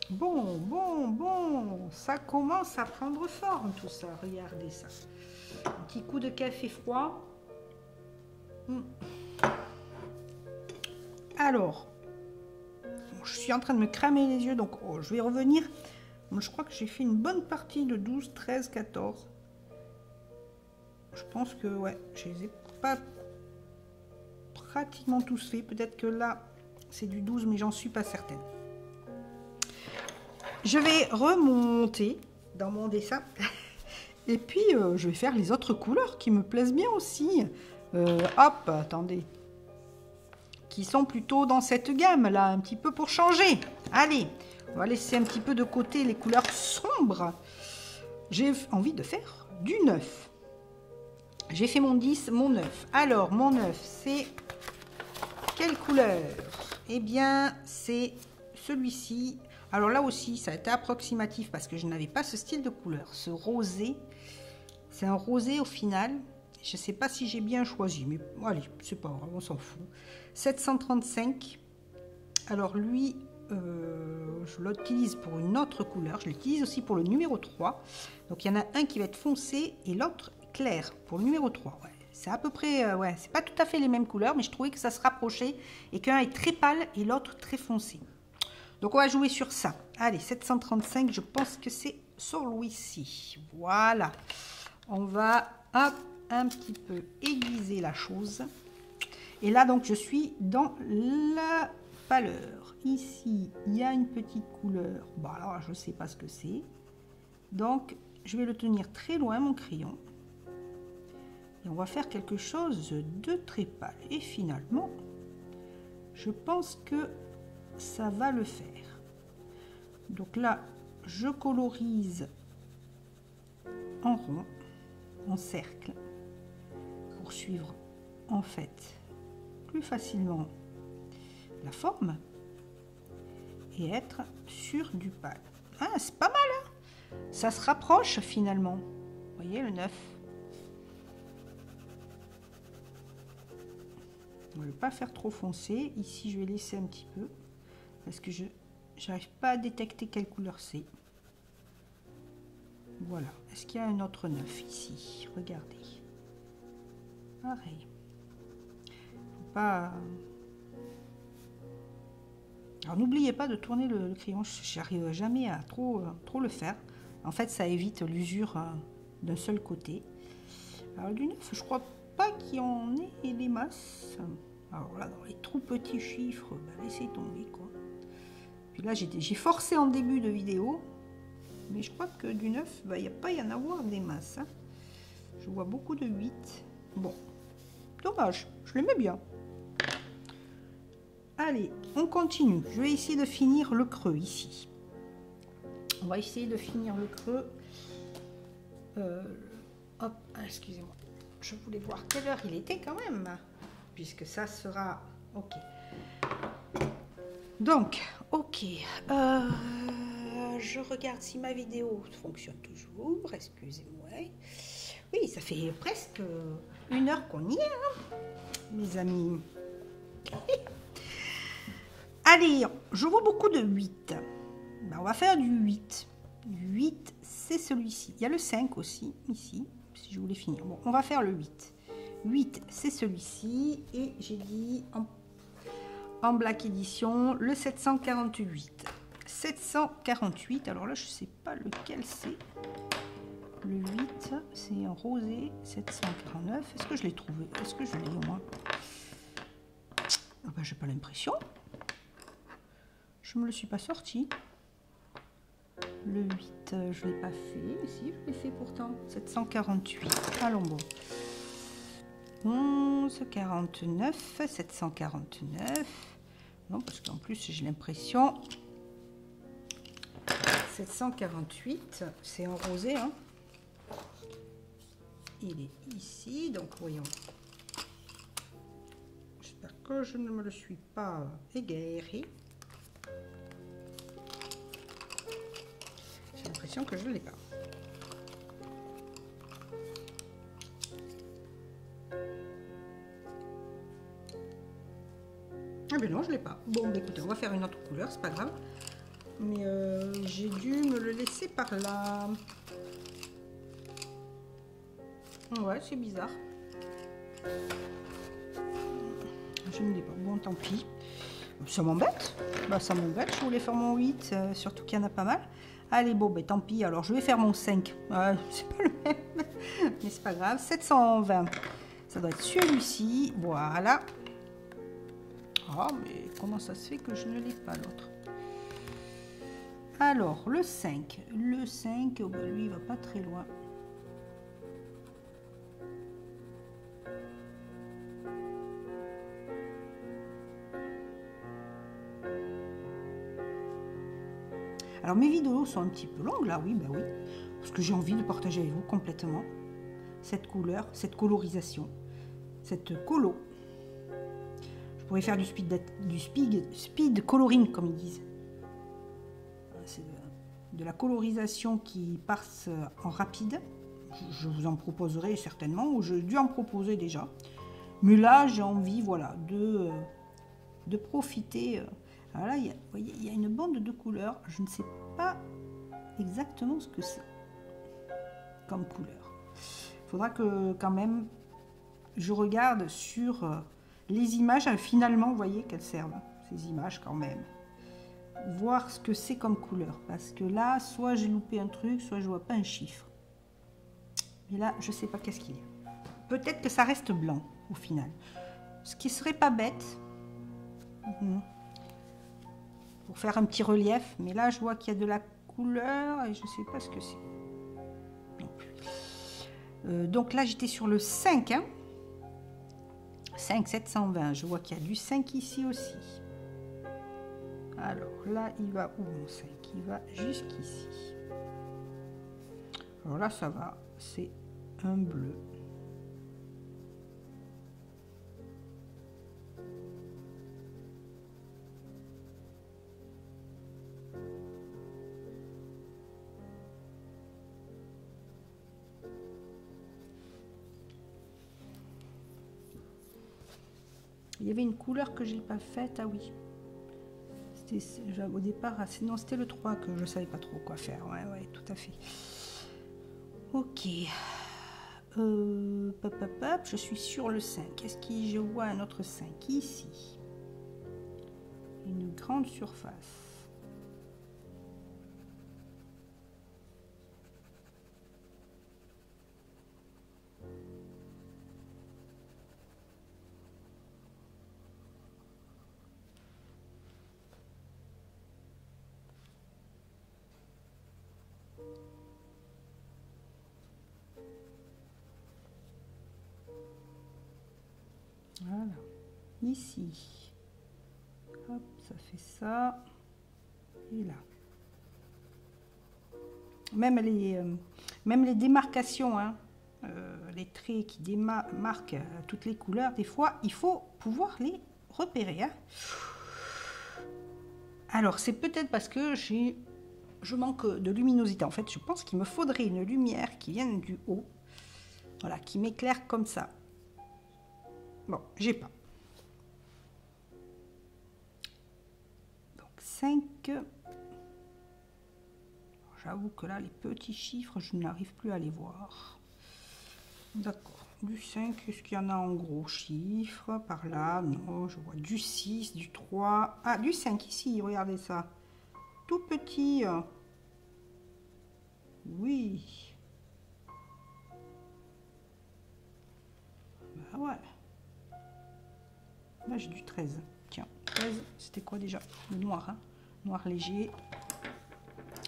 Bon, ça commence à prendre forme tout ça, regardez ça. Un petit coup de café froid. Alors, je suis en train de me cramer les yeux, donc je vais revenir. Je crois que j'ai fait une bonne partie de 12, 13, 14. Je pense que, ouais, je les ai pas pratiquement tous fait. Peut-être que là, c'est du 12, mais j'en suis pas certaine. Je vais remonter dans mon dessin. Et puis, je vais faire les autres couleurs qui me plaisent bien aussi. Hop, attendez. Qui sont plutôt dans cette gamme-là, un petit peu pour changer. Allez, on va laisser un petit peu de côté les couleurs sombres. J'ai envie de faire du 9. J'ai fait mon 10, mon 9. Alors, mon 9, c'est quelle couleur? Eh bien, c'est celui-ci. Alors là aussi, ça a été approximatif parce que je n'avais pas ce style de couleur. Ce rosé, c'est un rosé au final. Je ne sais pas si j'ai bien choisi, mais allez, c'est pas grave, on s'en fout. 735. Alors lui, je l'utilise pour une autre couleur. Je l'utilise aussi pour le numéro 3. Donc il y en a un qui va être foncé et l'autre clair pour le numéro 3. Ouais, c'est à peu près, ouais, c'est pas tout à fait les mêmes couleurs, mais je trouvais que ça se rapprochait et qu'un est très pâle et l'autre très foncé. Donc on va jouer sur ça. Allez, 735, je pense que c'est celui-ci. Voilà. On va hop, un petit peu aiguiser la chose. Et là, donc, je suis dans la pâleur. Ici, il y a une petite couleur. Bon, alors, je ne sais pas ce que c'est. Donc, je vais le tenir très loin, mon crayon. Et on va faire quelque chose de très pâle. Et finalement, je pense que ça va le faire. Donc là, je colorise en rond, en cercle, pour suivre en fait plus facilement la forme et être sur du pâle. Ah, c'est pas mal, hein? Ça se rapproche finalement. Vous voyez le 9. On ne va pas faire trop foncé. Ici, je vais laisser un petit peu parce que je n'arrive pas à détecter quelle couleur c'est. Voilà. Est-ce qu'il y a un autre 9 ici? Regardez. Pareil. Faut pas... Alors, n'oubliez pas de tourner le crayon. J'arrive jamais à trop le faire. En fait, ça évite l'usure d'un seul côté. Alors, du 9, je crois pas qu'il y en ait des masses. Alors là, dans les trop petits chiffres, bah, laissez tomber, quoi. Puis là, j'ai forcé en début de vidéo. Mais je crois que du 9, bah, il n'y a pas y en avoir des masses. Hein. Je vois beaucoup de 8. Bon, dommage, je l'aimais bien. Allez, on continue. Je vais essayer de finir le creux ici. On va essayer de finir le creux. Hop, excusez-moi. Je voulais voir quelle heure il était quand même. Puisque ça sera... Ok. Donc, ok. Je regarde si ma vidéo fonctionne toujours. Excusez-moi. Oui, ça fait presque 1 heure qu'on y est, hein, mes amis. Allez, je vois beaucoup de 8. Ben, on va faire du 8. Du 8, c'est celui-ci. Il y a le 5 aussi, ici, si je voulais finir. Bon, on va faire le 8. 8, c'est celui-ci. Et j'ai dit en Black Edition, le 748. 748, alors là, je sais pas lequel c'est. Le 8, c'est en rosé, 749. Est-ce que je l'ai trouvé? Est-ce que je l'ai au moins? Ah ben, j'ai pas l'impression. Je me le suis pas sorti. Le 8, je l'ai pas fait. Si, je l'ai fait pourtant. 748. Allons bon. 11, 49, 749. Non, parce qu'en plus, j'ai l'impression... 748, c'est en rosé, hein. Il est ici, donc voyons. J'espère que je ne me le suis pas égaré. J'ai l'impression que je ne l'ai pas. Ah ben non, je ne l'ai pas. Bon, ben écoutez, on va faire une autre couleur, c'est pas grave. Mais j'ai dû me le laisser par là. Ouais, c'est bizarre. Je ne l'ai pas. Bon, tant pis. Ça m'embête. Bah, ça m'embête. Je voulais faire mon 8, surtout qu'il y en a pas mal. Allez, bon, ben tant pis. Alors, je vais faire mon 5. C'est pas le même. Mais c'est pas grave. 720. Ça doit être celui-ci. Voilà. Ah, mais comment ça se fait que je ne l'ai pas, l'autre? Alors, le 5. Le 5, oh ben, lui, il va pas très loin. Alors, mes vidéos sont un petit peu longues, là, oui, ben oui. Parce que j'ai envie de partager avec vous complètement cette couleur, cette colorisation, cette colo. Je pourrais faire du speed coloring, comme ils disent. C'est de la colorisation qui passe en rapide. Je vous en proposerai certainement, ou j'ai dû en proposer déjà. Mais là, j'ai envie, voilà, de profiter. Alors là, vous voyez, il y a une bande de couleurs. Je ne sais pas exactement ce que c'est comme couleur. Il faudra que quand même je regarde sur les images. Finalement, vous voyez qu'elles servent, ces images quand même. Voir ce que c'est comme couleur. Parce que là, soit j'ai loupé un truc, soit je vois pas un chiffre. Mais là, je sais pas qu'est-ce qu'il y a. Peut-être que ça reste blanc au final. Ce qui serait pas bête. Pour faire un petit relief. Mais là, je vois qu'il y a de la couleur et je sais pas ce que c'est. Non plus. Donc là, j'étais sur le 5. Hein. 5, 720. Je vois qu'il y a du 5 ici aussi. Alors là, il va où mon 5? Il va jusqu'ici. Alors là, ça va. C'est un bleu. Il y avait une couleur que j'ai pas faite. Ah oui. Au départ, sinon c'était le 3 que je savais pas trop quoi faire. Ouais, tout à fait. Ok. Je suis sur le 5. Est-ce que je vois un autre 5 ici? Une grande surface. Voilà, ici, hop, ça fait ça, et là. Même les démarcations, hein, les traits qui démarquent toutes les couleurs, des fois, il faut pouvoir les repérer. Hein. Alors, c'est peut-être parce que je manque de luminosité. En fait, je pense qu'il me faudrait une lumière qui vienne du haut, voilà, qui m'éclaire comme ça. Bon, j'ai pas. Donc 5. J'avoue que là, les petits chiffres, je n'arrive plus à les voir. D'accord. Du 5, est-ce qu'il y en a en gros chiffre par là? Non, je vois du 6, du 3. Ah, du 5 ici, regardez ça. Tout petit. Oui. Bah ouais. Là, j'ai du 13. Tiens, 13, c'était quoi déjà? Le noir, hein? Noir léger.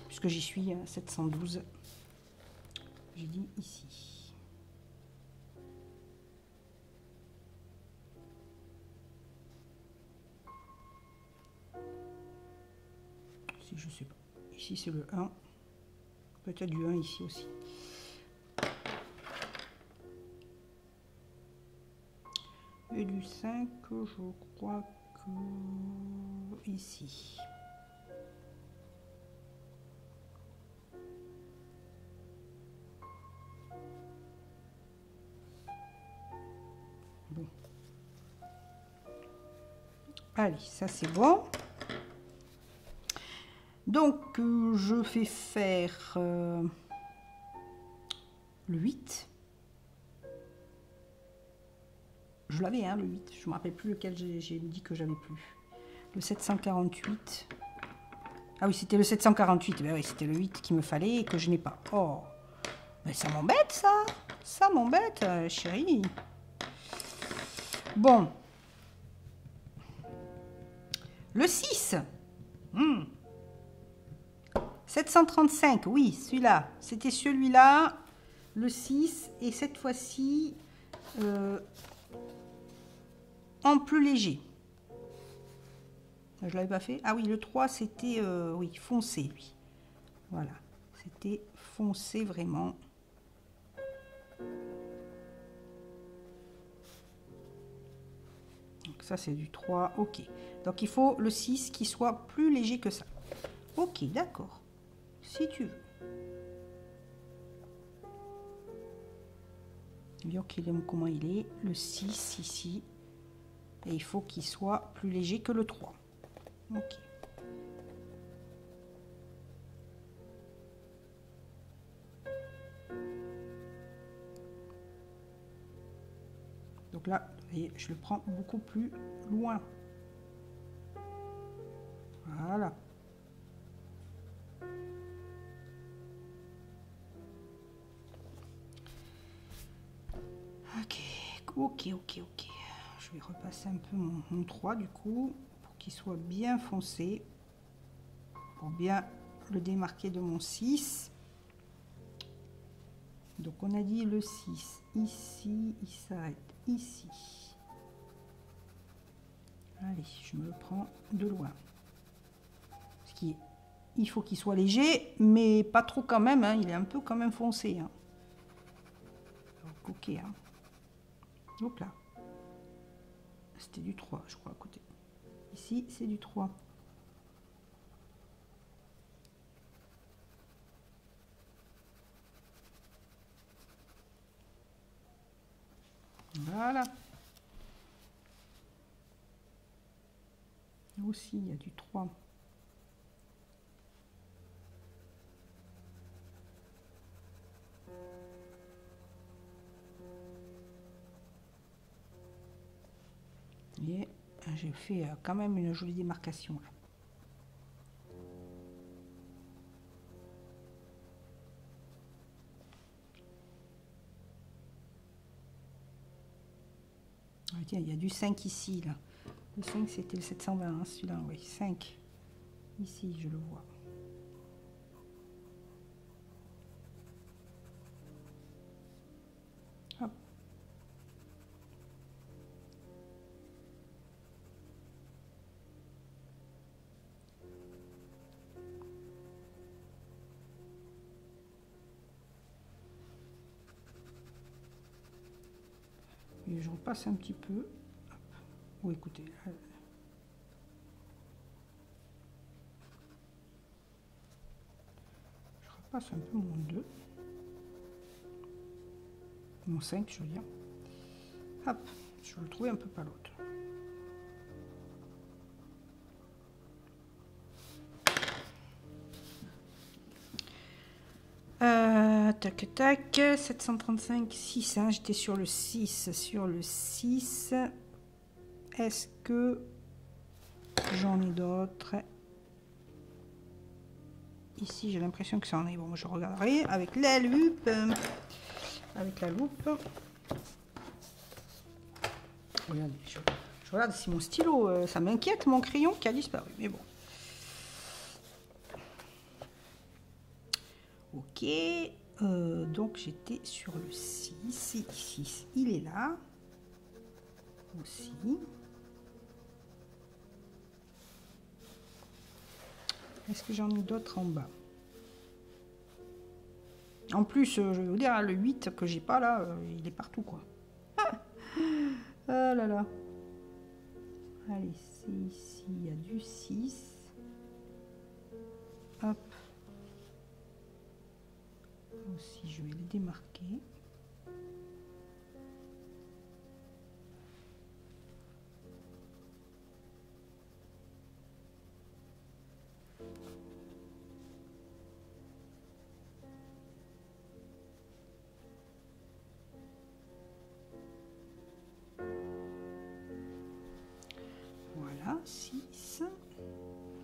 Puisque j'y suis, 712. J'ai dit ici. Si, je sais pas. Ici, c'est le 1. Peut-être du 1 ici aussi. Et du 5, je crois que ici. Bon. Allez, ça c'est bon. Donc, je vais faire le 8. Je l'avais, hein, le 8. Je ne me rappelle plus lequel j'ai dit que j'avais plus. Le 748. Ah oui, c'était le 748. Ben oui, c'était le 8 qu'il me fallait et que je n'ai pas. Oh, mais ça m'embête, ça. Ça m'embête, chérie. Bon. Le 6. 735, oui, celui-là. C'était celui-là. Le 6. Et cette fois-ci, en plus léger. Je l'avais pas fait. Ah oui, le 3, c'était oui, foncé, lui. Voilà. C'était foncé vraiment. Donc ça, c'est du 3. Ok. Donc il faut le 6 qui soit plus léger que ça. Ok, d'accord. Si tu veux. Bien qu'il aime comment il est. Le 6 ici. Et il faut qu'il soit plus léger que le 3. Ok. Donc là, vous voyez, je le prends beaucoup plus loin. Voilà. Ok. Je vais repasser un peu mon 3 du coup, pour qu'il soit bien foncé, pour bien le démarquer de mon 6. Donc on a dit le 6 ici, il s'arrête ici. Allez, je me le prends de loin. Il faut qu'il soit léger, mais pas trop quand même, hein, il est un peu quand même foncé. Hein. Donc, ok. Hein. Donc là, c'était du 3, je crois, à côté. Ici, c'est du 3. Voilà. Là aussi, il y a du 3. Et j'ai fait quand même une jolie démarcation là. Ah, tiens, il y a du 5 ici là. Le 5 c'était le 720, hein, celui-là, oui. 5. Ici, je le vois. Hop. Et je repasse un petit peu. Oh, écoutez. Je repasse un peu mon 2. Mon 5, je veux dire. Hop, je vais le trouver un peu pas l'autre. Tac, tac, 735, 6, hein, j'étais sur le 6, sur le 6. Est-ce que j'en ai d'autres? Ici, j'ai l'impression que ça en est. Bon, je regarderai avec la loupe. Avec la loupe. Regardez, je regarde si mon stylo, ça m'inquiète, mon crayon qui a disparu, mais bon. Ok, donc j'étais sur le 6, ici, il est là, aussi. Est-ce que j'en ai d'autres en bas? En plus, je vais vous dire, le 8 que j'ai pas là, il est partout, quoi. Ah là là. Allez, c'est ici, il y a du 6. Hop. Aussi, je vais le démarquer. Voilà, 6.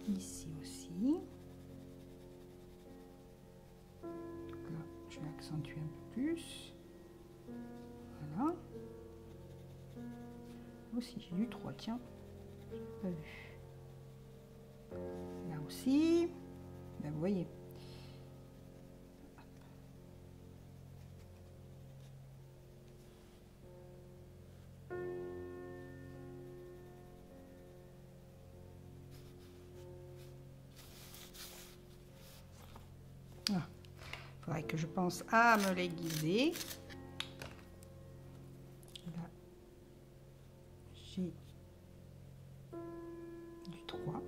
Ici aussi. Là, je vais accentuer un peu plus. Voilà. Aussi, j'ai du 3, tiens. J'ai pas vu. Là aussi. Là, vous voyez. Ah. Faudrait que je pense à me les guider. Là, j'ai du 3.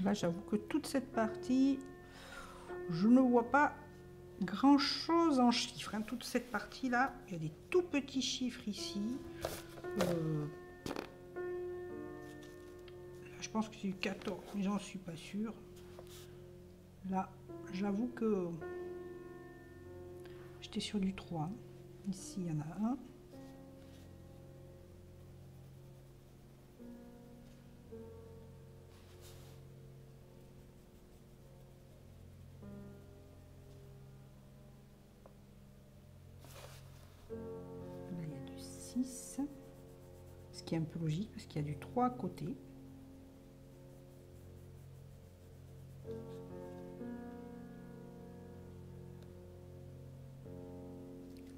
Là, j'avoue que toute cette partie, je ne vois pas grand chose en chiffres. Hein. Toute cette partie là, il y a des tout petits chiffres ici. Là, je pense que c'est du 14, mais j'en suis pas sûre. Là, j'avoue que j'étais sur du 3. Ici, il y en a un. Là, il y a du 6. Ce qui est un peu logique parce qu'il y a du 3 à côté.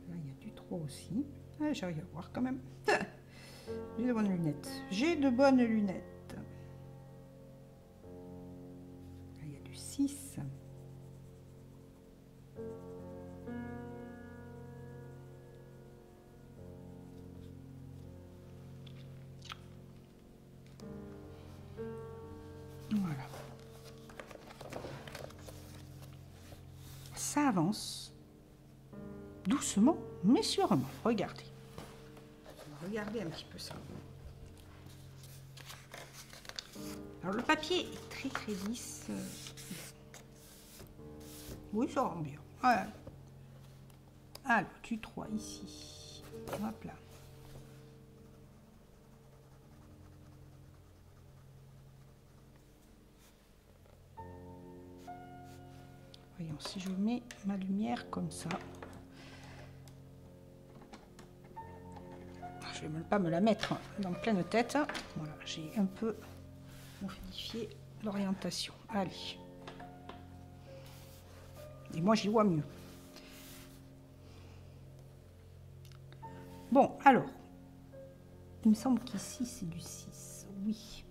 Là, il y a du 3 aussi. Ah, j'arrive à voir quand même. J'ai de bonnes lunettes. J'ai de bonnes lunettes. Là, il y a du 6. Voilà. Ça avance. Doucement, mais sûrement. Regardez. Regardez un petit peu ça. Alors le papier est très très lisse. Oui, ça rend bien. Voilà. Alors, du 3 ici. Hop là. Voyons, si je mets ma lumière comme ça. Je vais même pas me la mettre dans pleine tête. Voilà, j'ai un peu modifié l'orientation. Allez. Et moi, j'y vois mieux. Bon, alors. Il me semble qu'ici, c'est du 6. Oui.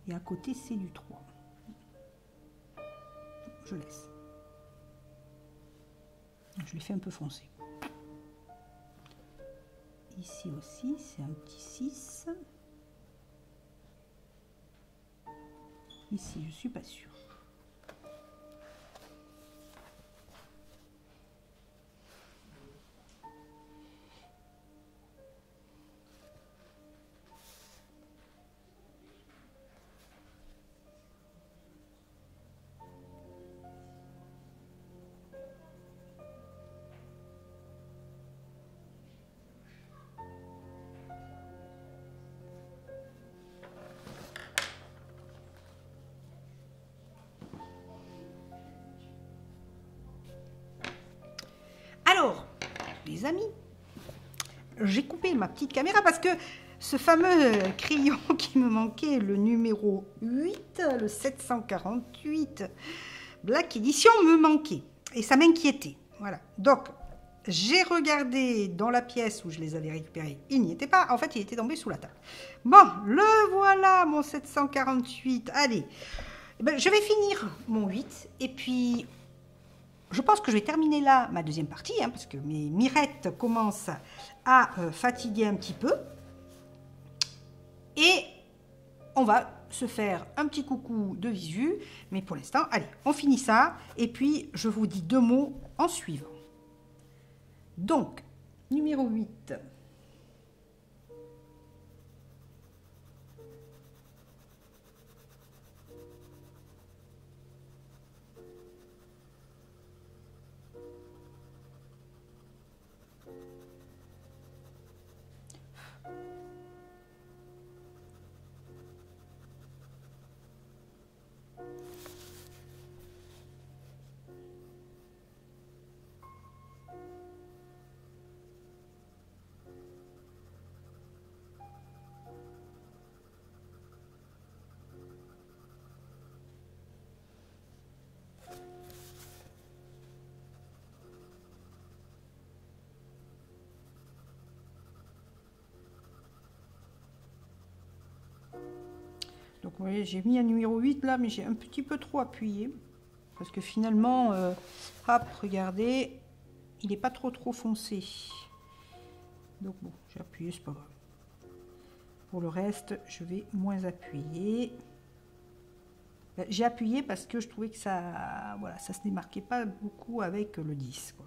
Et à côté, c'est du 3. Je laisse. Je l'ai fait un peu foncer. Ici aussi, c'est un petit 6. Ici, je ne suis pas sûre. Alors, les amis, j'ai coupé ma petite caméra parce que ce fameux crayon qui me manquait, le numéro 8, le 748 Black Edition, me manquait. Et ça m'inquiétait. Voilà. Donc, j'ai regardé dans la pièce où je les avais récupérés. Il n'y était pas. En fait, il était tombé sous la table. Bon, le voilà, mon 748. Allez. Eh ben, je vais finir mon 8. Et puis, je pense que je vais terminer là ma deuxième partie, hein, parce que mes mirettes commencent à fatiguer un petit peu. Et on va se faire un petit coucou de visu. Mais pour l'instant, allez, on finit ça. Et puis, je vous dis 2 mots en suivant. Donc, numéro 8. Donc, vous voyez, j'ai mis un numéro 8 là, mais j'ai un petit peu trop appuyé. Parce que finalement, hop, regardez, il n'est pas trop foncé. Donc bon, j'ai appuyé, c'est pas grave. Pour le reste, je vais moins appuyer. J'ai appuyé parce que je trouvais que ça, voilà, ça se démarquait pas beaucoup avec le 10, quoi.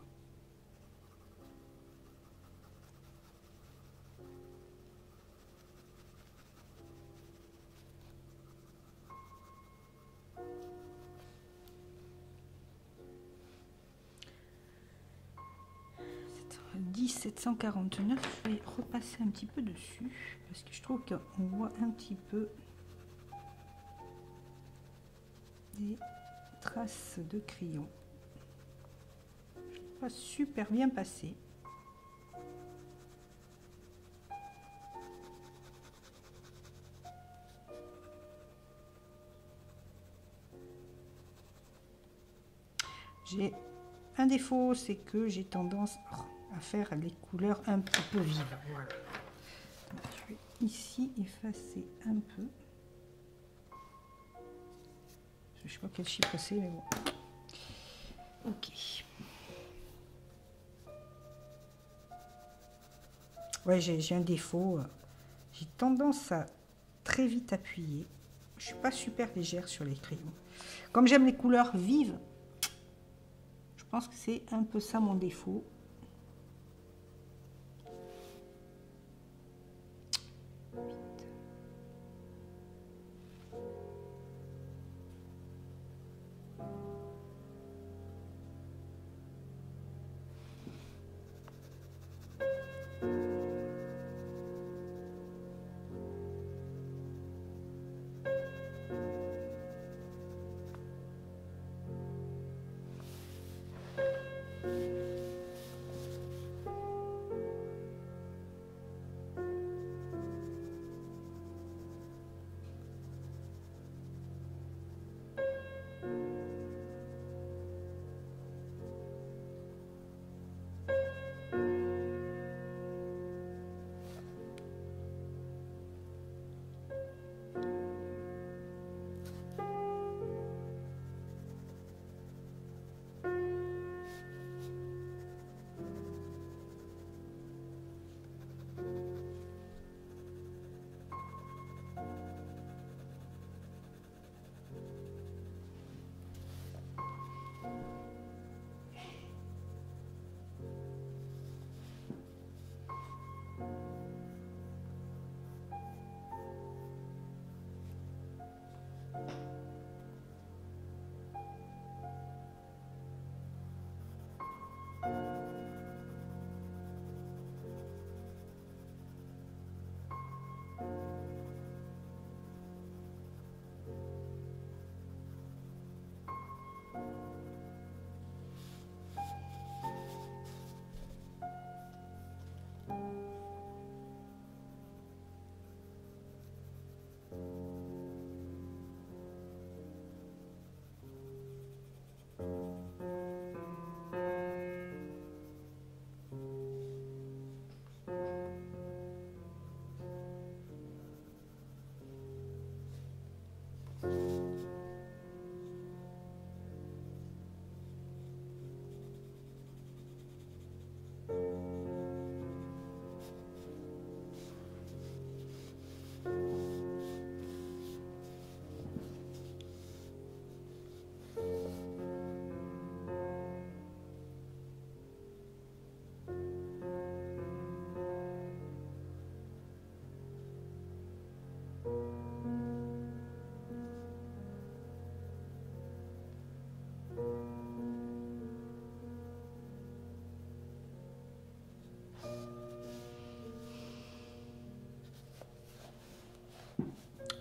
« 749, je vais repasser un petit peu dessus parce que je trouve qu'on voit un petit peu des traces de crayon. Je l'ai pas super bien passé. J'ai un défaut, c'est que j'ai tendance à faire les couleurs un petit peu vives. Voilà. Donc, je vais ici effacer un peu. Je ne sais pas quel chiffre c'est, mais bon. Ok. Ouais, j'ai un défaut. J'ai tendance à très vite appuyer. Je suis pas super légère sur les crayons. Comme j'aime les couleurs vives, je pense que c'est un peu ça mon défaut.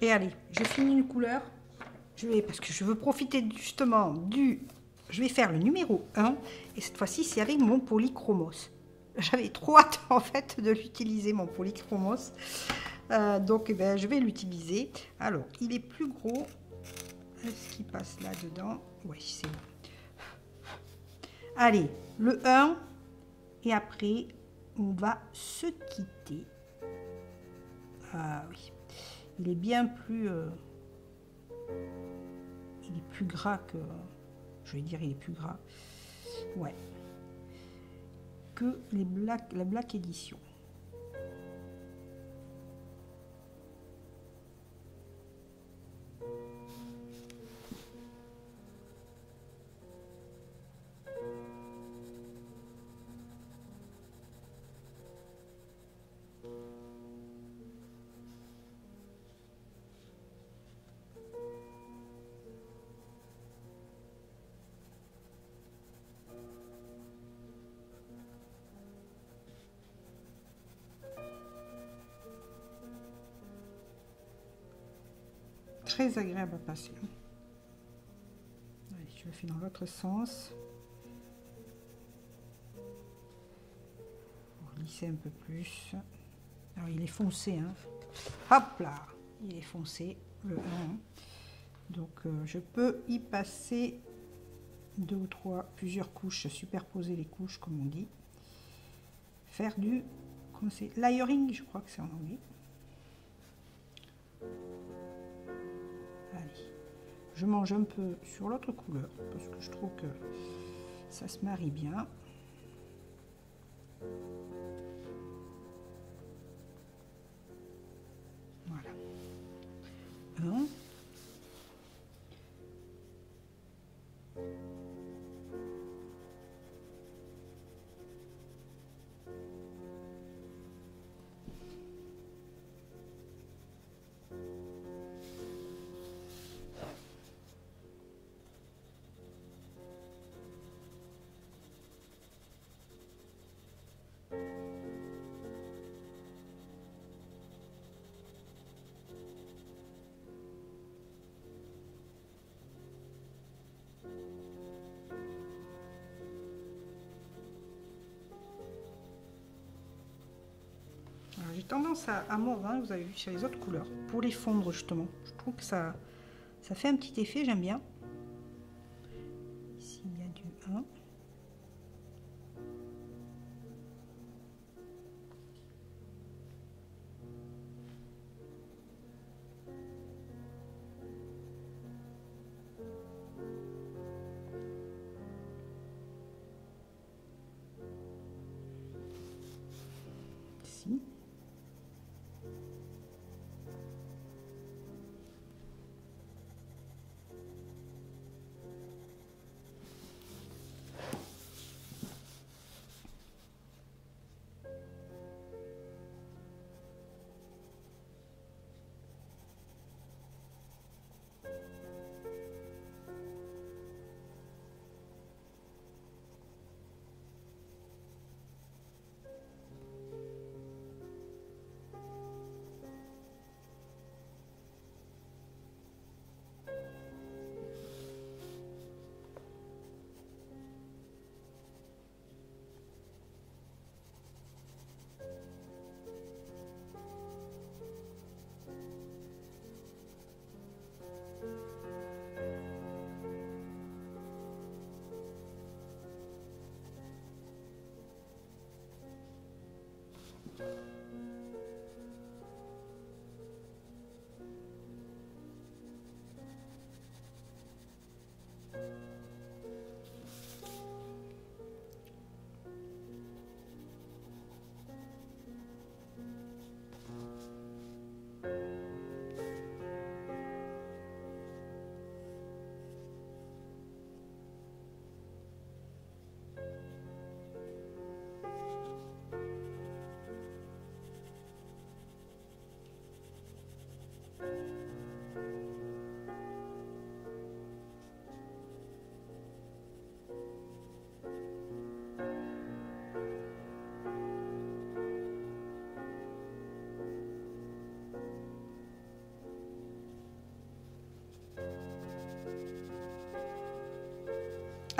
Et allez, j'ai fini une couleur. Parce que je veux profiter justement du... Je vais faire le numéro 1. Et cette fois-ci, c'est avec mon polychromos. J'avais trop hâte, en fait, de l'utiliser, mon polychromos. Donc, eh ben, je vais l'utiliser. Alors, il est plus gros. Est-ce qu'il passe là-dedans? Oui, c'est bon. Allez, le 1. Et après, on va se quitter. Ah oui. Il est bien plus... il est plus gras que... Je vais dire, il est plus gras. Ouais. Que la Black Edition. Très agréable à passer. Allez, je le fais dans l'autre sens. Pour lisser un peu plus. Alors il est foncé, hein. Hop là, il est foncé, le 1. Donc je peux y passer 2 ou 3, plusieurs couches, superposer les couches comme on dit. Faire du, comment c'est, layering, je crois que c'est en anglais. Allez, je mange un peu sur l'autre couleur parce que je trouve que ça se marie bien. Voilà. 1. J'ai tendance à mordre, hein, vous avez vu sur les autres couleurs, pour les fondre justement. Je trouve que ça fait un petit effet, j'aime bien. Ici il y a du 1. Ici.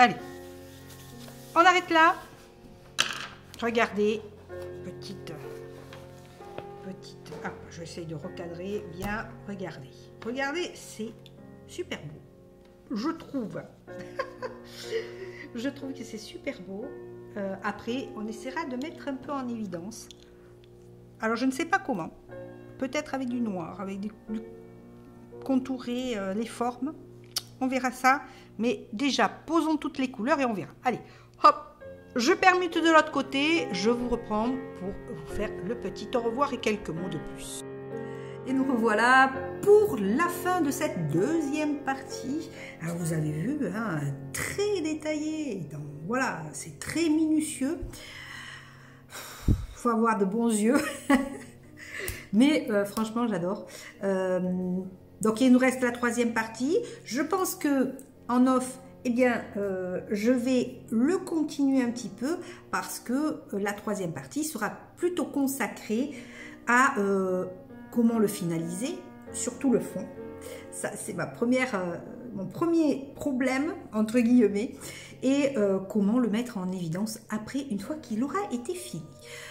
Allez, on arrête là. Regardez, petite, ah, j'essaie de recadrer bien. Regardez, c'est super beau, je trouve. Je trouve que c'est super beau. Après, on essaiera de mettre un peu en évidence. Alors, je ne sais pas comment. Peut-être avec du noir, avec du contourer les formes. On verra ça. Mais déjà, posons toutes les couleurs et on verra. Allez, hop, je permute de l'autre côté. Je vous reprends pour vous faire le petit au revoir et quelques mots de plus. Et nous revoilà pour la fin de cette deuxième partie. Alors, vous avez vu, hein, très détaillé. Donc, voilà, c'est très minutieux. Il faut avoir de bons yeux. Mais franchement, j'adore. Donc, il nous reste la troisième partie. Je pense que en off, eh bien, je vais le continuer un petit peu parce que la troisième partie sera plutôt consacrée à comment le finaliser, surtout le fond. Ça, c'est mon premier problème, entre guillemets, et comment le mettre en évidence après, une fois qu'il aura été fini.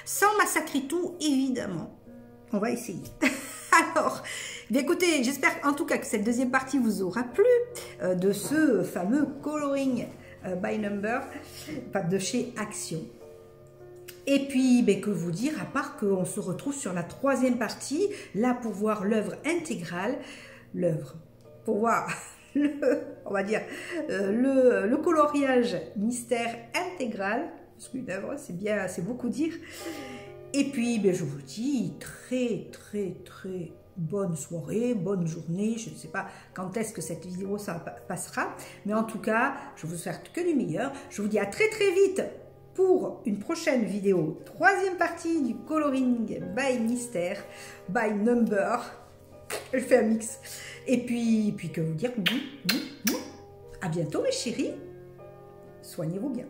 Sans massacrer tout, évidemment. On va essayer. Alors, bien écoutez, j'espère en tout cas que cette deuxième partie vous aura plu de ce fameux coloring by number, enfin de chez Action. Et puis, ben, que vous dire, à part qu'on se retrouve sur la troisième partie, là pour voir l'œuvre intégrale, pour voir on va dire, le coloriage mystère intégral, parce qu'une œuvre, c'est beaucoup dire. Et puis, ben, je vous dis très bonne soirée, bonne journée. Je ne sais pas quand est-ce que cette vidéo ça passera, mais en tout cas, je vous souhaite que du meilleur. Je vous dis à très vite pour une prochaine vidéo, troisième partie du coloring by mystère, by number. Je fais un mix. Et puis que vous dire, à bientôt mes chéris. Soignez-vous bien.